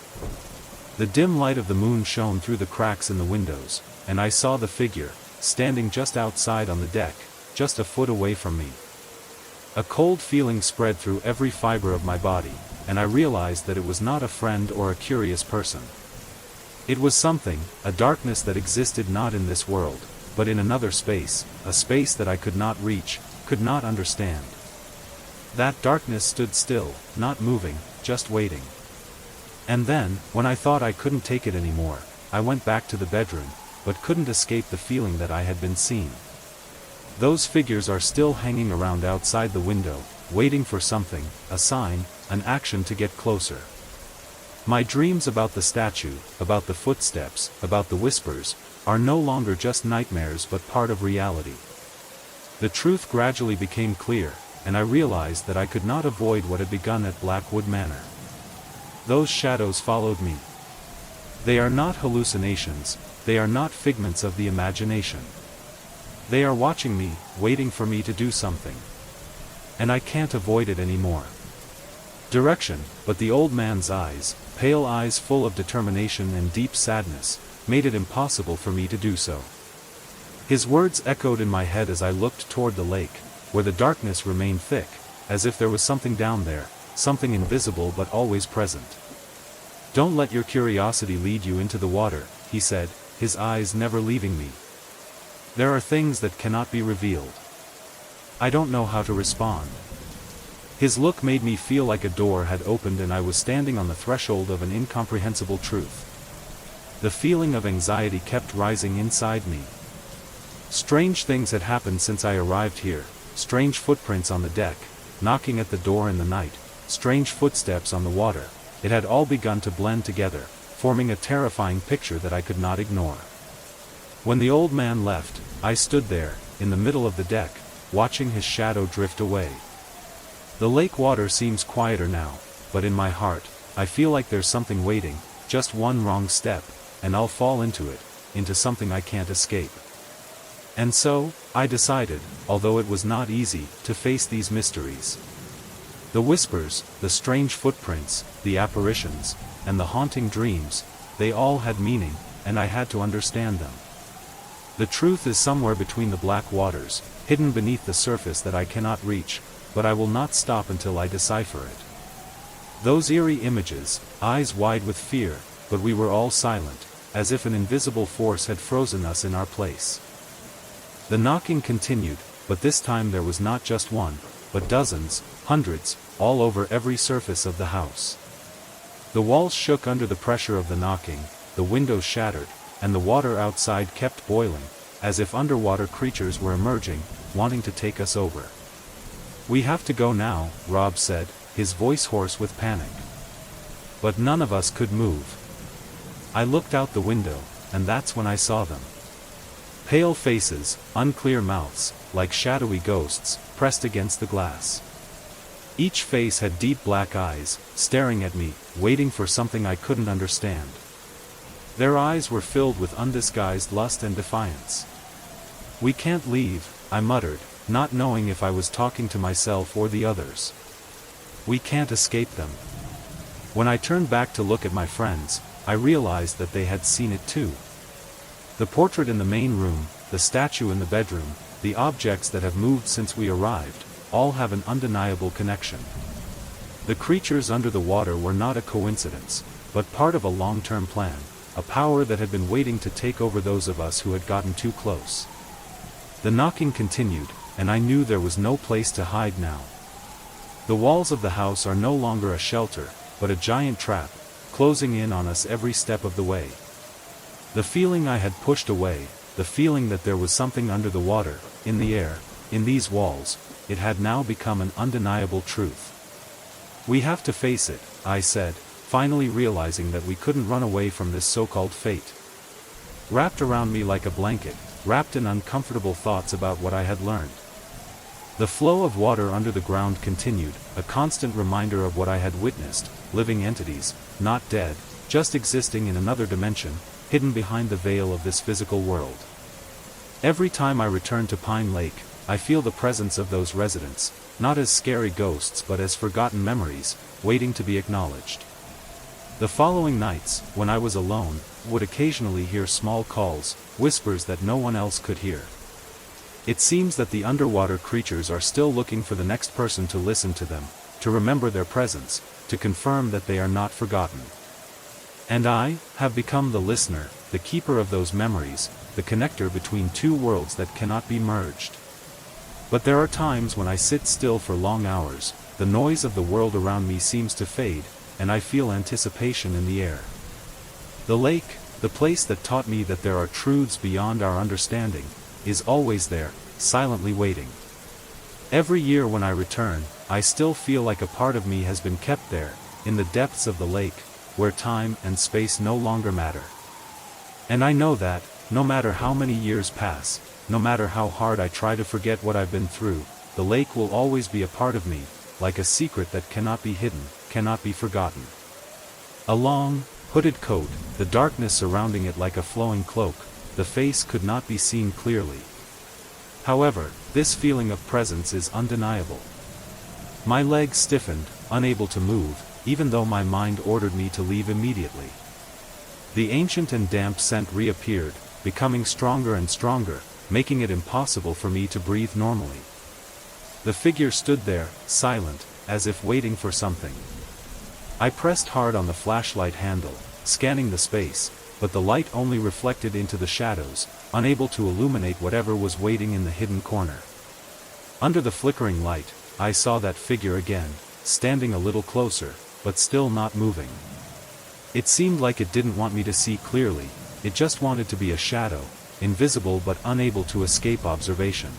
The dim light of the moon shone through the cracks in the windows, and I saw the figure, standing just outside on the deck, just a foot away from me. A cold feeling spread through every fiber of my body, and I realized that it was not a friend or a curious person. It was something, a darkness that existed not in this world, but in another space, a space that I could not reach, could not understand. That darkness stood still, not moving, just waiting. And then, when I thought I couldn't take it anymore, I went back to the bedroom, but couldn't escape the feeling that I had been seen. Those figures are still hanging around outside the window, waiting for something, a sign, an action to get closer. My dreams about the statue, about the footsteps, about the whispers, are no longer just nightmares but part of reality. The truth gradually became clear, and I realized that I could not avoid what had begun at Blackwood Manor. Those shadows followed me. They are not hallucinations, they are not figments of the imagination. They are watching me, waiting for me to do something. And I can't avoid it anymore. Direction, but the old man's eyes, pale eyes full of determination and deep sadness, made it impossible for me to do so. His words echoed in my head as I looked toward the lake, where the darkness remained thick, as if there was something down there, something invisible but always present. "Don't let your curiosity lead you into the water," he said, his eyes never leaving me. "There are things that cannot be revealed." I don't know how to respond. His look made me feel like a door had opened and I was standing on the threshold of an incomprehensible truth. The feeling of anxiety kept rising inside me. Strange things had happened since I arrived here, strange footprints on the deck, knocking at the door in the night, strange footsteps on the water. It had all begun to blend together, forming a terrifying picture that I could not ignore. When the old man left, I stood there, in the middle of the deck, watching his shadow drift away. The lake water seems quieter now, but in my heart, I feel like there's something waiting, just one wrong step, and I'll fall into it, into something I can't escape. And so, I decided, although it was not easy, to face these mysteries. The whispers, the strange footprints, the apparitions, and the haunting dreams, they all had meaning, and I had to understand them. The truth is somewhere between the black waters, hidden beneath the surface that I cannot reach, but I will not stop until I decipher it. Those eerie images, eyes wide with fear, but we were all silent, as if an invisible force had frozen us in our place. The knocking continued, but this time there was not just one, but dozens, hundreds, all over every surface of the house. The walls shook under the pressure of the knocking, the windows shattered, and the water outside kept boiling, as if underwater creatures were emerging, wanting to take us over. "We have to go now," Rob said, his voice hoarse with panic. But none of us could move. I looked out the window, and that's when I saw them. Pale faces, unclear mouths, like shadowy ghosts, pressed against the glass. Each face had deep black eyes, staring at me, waiting for something I couldn't understand. Their eyes were filled with undisguised lust and defiance. "We can't leave," I muttered, not knowing if I was talking to myself or the others. "We can't escape them." When I turned back to look at my friends, I realized that they had seen it too. The portrait in the main room, the statue in the bedroom, the objects that have moved since we arrived, all have an undeniable connection. The creatures under the water were not a coincidence, but part of a long-term plan, a power that had been waiting to take over those of us who had gotten too close. The knocking continued, and I knew there was no place to hide now. The walls of the house are no longer a shelter, but a giant trap, closing in on us every step of the way. The feeling I had pushed away, the feeling that there was something under the water, in the air, in these walls, it had now become an undeniable truth. "We have to face it," I said, finally realizing that we couldn't run away from this so-called fate. Wrapped around me like a blanket, wrapped in uncomfortable thoughts about what I had learned. The flow of water under the ground continued, a constant reminder of what I had witnessed, living entities, not dead, just existing in another dimension, hidden behind the veil of this physical world. Every time I return to Pine Lake, I feel the presence of those residents, not as scary ghosts but as forgotten memories, waiting to be acknowledged. The following nights, when I was alone, would occasionally hear small calls, whispers that no one else could hear. It seems that the underwater creatures are still looking for the next person to listen to them, to remember their presence, to confirm that they are not forgotten. And I have become the listener, the keeper of those memories, the connector between two worlds that cannot be merged. But there are times when I sit still for long hours, the noise of the world around me seems to fade, and I feel anticipation in the air. The lake, the place that taught me that there are truths beyond our understanding, is always there, silently waiting. Every year when I return, I still feel like a part of me has been kept there, in the depths of the lake, where time and space no longer matter. And I know that, no matter how many years pass, no matter how hard I try to forget what I've been through, the lake will always be a part of me, like a secret that cannot be hidden, cannot be forgotten. A long, hooded coat, the darkness surrounding it like a flowing cloak, the face could not be seen clearly. However, this feeling of presence is undeniable. My legs stiffened, unable to move, even though my mind ordered me to leave immediately. The ancient and damp scent reappeared, becoming stronger and stronger, making it impossible for me to breathe normally. The figure stood there, silent, as if waiting for something. I pressed hard on the flashlight handle, scanning the space, but the light only reflected into the shadows, unable to illuminate whatever was waiting in the hidden corner. Under the flickering light, I saw that figure again, standing a little closer, but still not moving. It seemed like it didn't want me to see clearly, it just wanted to be a shadow, invisible but unable to escape observation.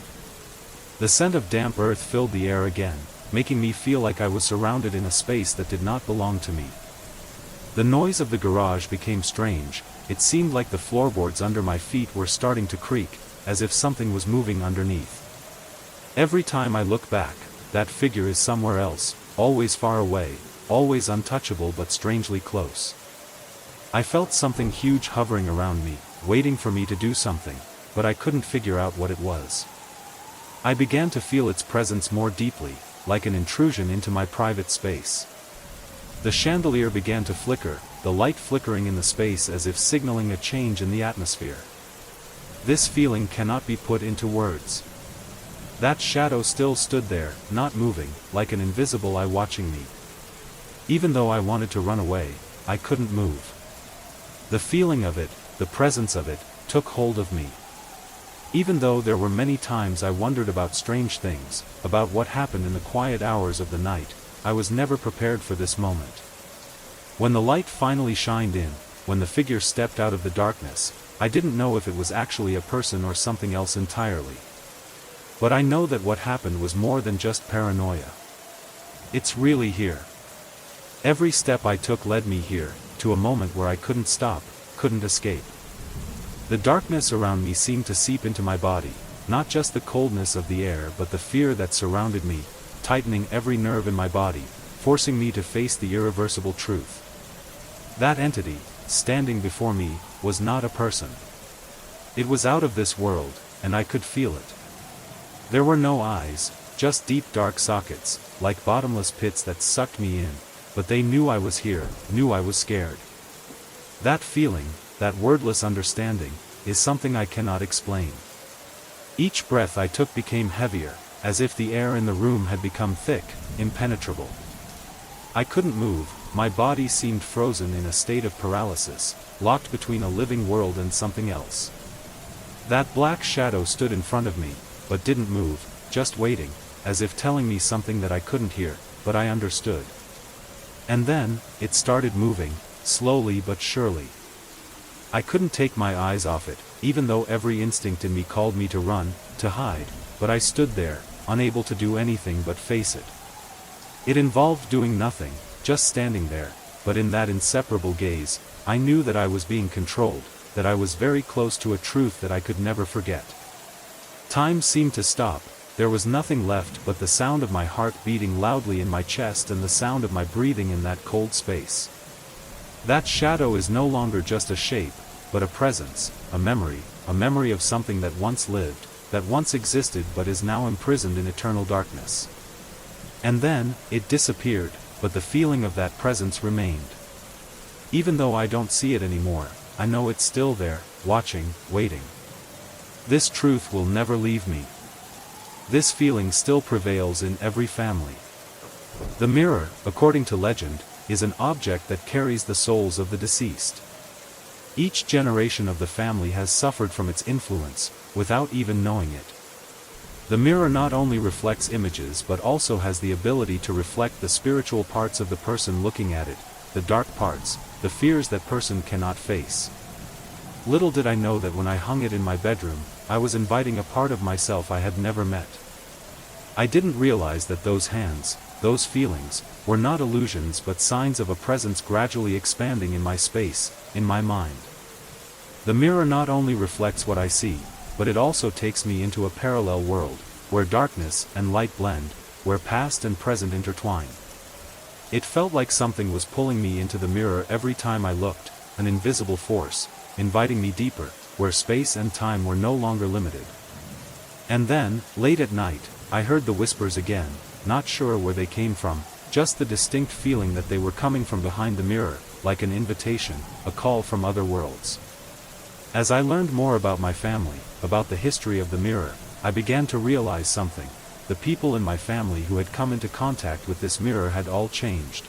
The scent of damp earth filled the air again, making me feel like I was surrounded in a space that did not belong to me. The noise of the garage became strange, it seemed like the floorboards under my feet were starting to creak, as if something was moving underneath. Every time I look back, that figure is somewhere else, always far away, always untouchable but strangely close. I felt something huge hovering around me, waiting for me to do something, but I couldn't figure out what it was. I began to feel its presence more deeply, like an intrusion into my private space. The chandelier began to flicker, the light flickering in the space as if signaling a change in the atmosphere. This feeling cannot be put into words. That shadow still stood there, not moving, like an invisible eye watching me. Even though I wanted to run away, I couldn't move. The feeling of it, the presence of it, took hold of me. Even though there were many times I wondered about strange things, about what happened in the quiet hours of the night, I was never prepared for this moment. When the light finally shined in, when the figure stepped out of the darkness, I didn't know if it was actually a person or something else entirely. But I know that what happened was more than just paranoia. It's really here. Every step I took led me here, to a moment where I couldn't stop, couldn't escape. The darkness around me seemed to seep into my body, not just the coldness of the air but the fear that surrounded me, tightening every nerve in my body, forcing me to face the irreversible truth. That entity, standing before me, was not a person. It was out of this world, and I could feel it. There were no eyes, just deep dark sockets, like bottomless pits that sucked me in, but they knew I was here, knew I was scared. That feeling, that wordless understanding, is something I cannot explain. Each breath I took became heavier, as if the air in the room had become thick, impenetrable. I couldn't move, my body seemed frozen in a state of paralysis, locked between a living world and something else. That black shadow stood in front of me, but didn't move, just waiting, as if telling me something that I couldn't hear, but I understood. And then, it started moving, slowly but surely. I couldn't take my eyes off it, even though every instinct in me called me to run, to hide, but I stood there, unable to do anything but face it. It involved doing nothing, just standing there, but in that inseparable gaze, I knew that I was being controlled, that I was very close to a truth that I could never forget. Time seemed to stop, there was nothing left but the sound of my heart beating loudly in my chest and the sound of my breathing in that cold space. That shadow is no longer just a shape, but a presence, a memory of something that once lived, that once existed but is now imprisoned in eternal darkness. And then, it disappeared, but the feeling of that presence remained. Even though I don't see it anymore, I know it's still there, watching, waiting. This truth will never leave me. This feeling still prevails in every family. The mirror, according to legend, is an object that carries the souls of the deceased. Each generation of the family has suffered from its influence, without even knowing it. The mirror not only reflects images but also has the ability to reflect the spiritual parts of the person looking at it, the dark parts, the fears that person cannot face. Little did I know that when I hung it in my bedroom, I was inviting a part of myself I had never met. I didn't realize that those hands, those feelings, were not illusions but signs of a presence gradually expanding in my space, in my mind. The mirror not only reflects what I see, but it also takes me into a parallel world, where darkness and light blend, where past and present intertwine. It felt like something was pulling me into the mirror every time I looked, an invisible force, inviting me deeper, where space and time were no longer limited. And then, late at night, I heard the whispers again, not sure where they came from, just the distinct feeling that they were coming from behind the mirror, like an invitation, a call from other worlds. As I learned more about my family, about the history of the mirror, I began to realize something. The people in my family who had come into contact with this mirror had all changed.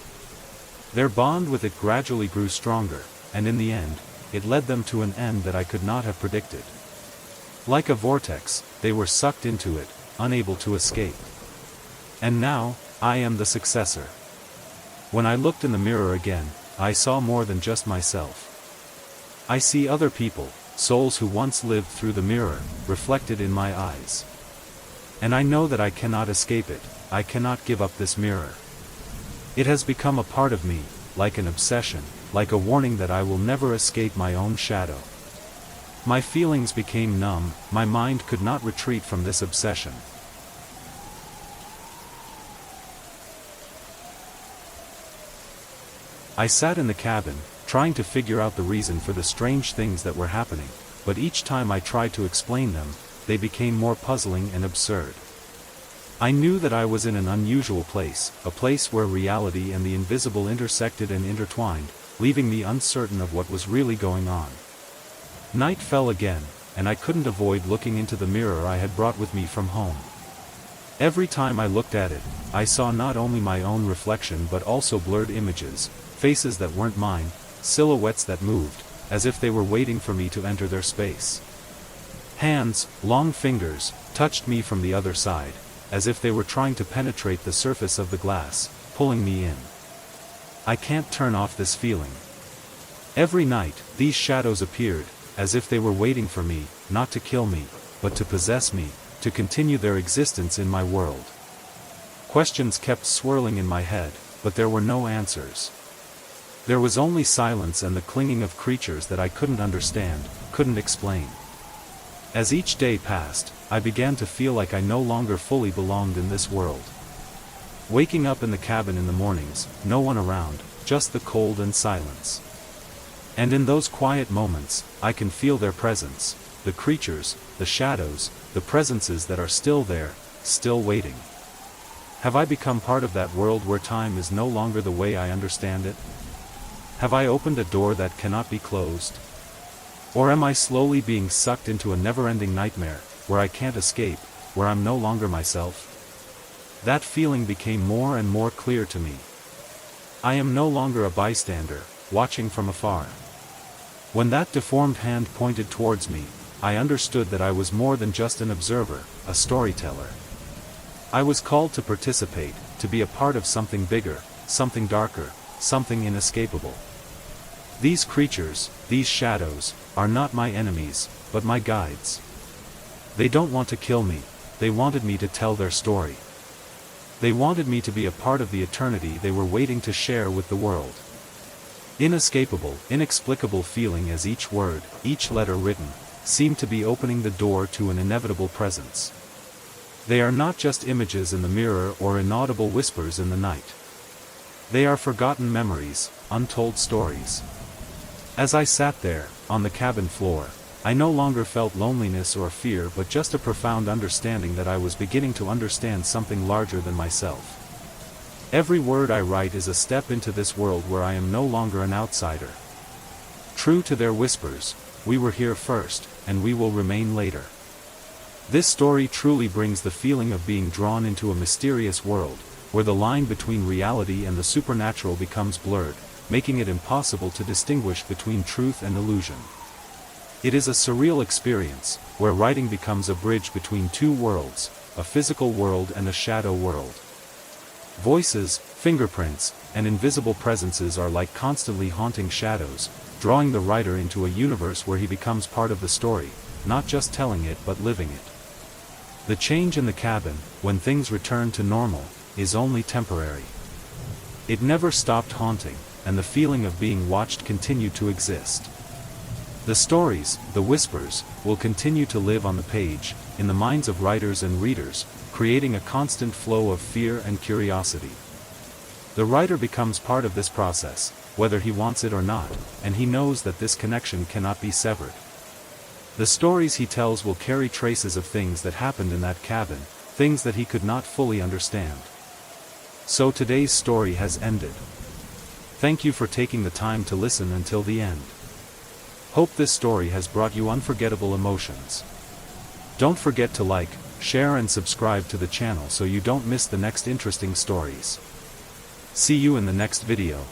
Their bond with it gradually grew stronger, and in the end, it led them to an end that I could not have predicted. Like a vortex, they were sucked into it, unable to escape. And now, I am the successor. When I looked in the mirror again, I saw more than just myself. I see other people, souls who once lived through the mirror, reflected in my eyes. And I know that I cannot escape it, I cannot give up this mirror. It has become a part of me, like an obsession, like a warning that I will never escape my own shadow. My feelings became numb, my mind could not retreat from this obsession. I sat in the cabin, trying to figure out the reason for the strange things that were happening, but each time I tried to explain them, they became more puzzling and absurd. I knew that I was in an unusual place, a place where reality and the invisible intersected and intertwined, leaving me uncertain of what was really going on. Night fell again, and I couldn't avoid looking into the mirror I had brought with me from home. Every time I looked at it, I saw not only my own reflection but also blurred images, faces that weren't mine, silhouettes that moved, as if they were waiting for me to enter their space. Hands, long fingers, touched me from the other side, as if they were trying to penetrate the surface of the glass, pulling me in. I can't turn off this feeling. Every night, these shadows appeared, as if they were waiting for me, not to kill me, but to possess me, to continue their existence in my world. Questions kept swirling in my head, but there were no answers. There was only silence and the clinging of creatures that I couldn't understand, couldn't explain. As each day passed, I began to feel like I no longer fully belonged in this world. Waking up in the cabin in the mornings, no one around, just the cold and silence. And in those quiet moments, I can feel their presence, the creatures, the shadows, the presences that are still there, still waiting. Have I become part of that world where time is no longer the way I understand it? Have I opened a door that cannot be closed? Or am I slowly being sucked into a never-ending nightmare, where I can't escape, where I'm no longer myself? That feeling became more and more clear to me. I am no longer a bystander, watching from afar. When that deformed hand pointed towards me, I understood that I was more than just an observer, a storyteller. I was called to participate, to be a part of something bigger, something darker, something inescapable. These creatures, these shadows, are not my enemies, but my guides. They don't want to kill me, they wanted me to tell their story. They wanted me to be a part of the eternity they were waiting to share with the world. Inescapable, inexplicable feeling as each word, each letter written, seemed to be opening the door to an inevitable presence. They are not just images in the mirror or inaudible whispers in the night. They are forgotten memories, untold stories. As I sat there, on the cabin floor, I no longer felt loneliness or fear but just a profound understanding that I was beginning to understand something larger than myself. Every word I write is a step into this world where I am no longer an outsider. True to their whispers, we were here first, and we will remain later. This story truly brings the feeling of being drawn into a mysterious world, where the line between reality and the supernatural becomes blurred, making it impossible to distinguish between truth and illusion. It is a surreal experience, where writing becomes a bridge between two worlds, a physical world and a shadow world. Voices, fingerprints, and invisible presences are like constantly haunting shadows, drawing the writer into a universe where he becomes part of the story, not just telling it but living it. The change in the cabin, when things return to normal, is only temporary. It never stopped haunting, and the feeling of being watched continued to exist. The stories, the whispers, will continue to live on the page, in the minds of writers and readers, creating a constant flow of fear and curiosity. The writer becomes part of this process, whether he wants it or not, and he knows that this connection cannot be severed. The stories he tells will carry traces of things that happened in that cabin, things that he could not fully understand. So today's story has ended. Thank you for taking the time to listen until the end. Hope this story has brought you unforgettable emotions. Don't forget to like, share and subscribe to the channel so you don't miss the next interesting stories. See you in the next video.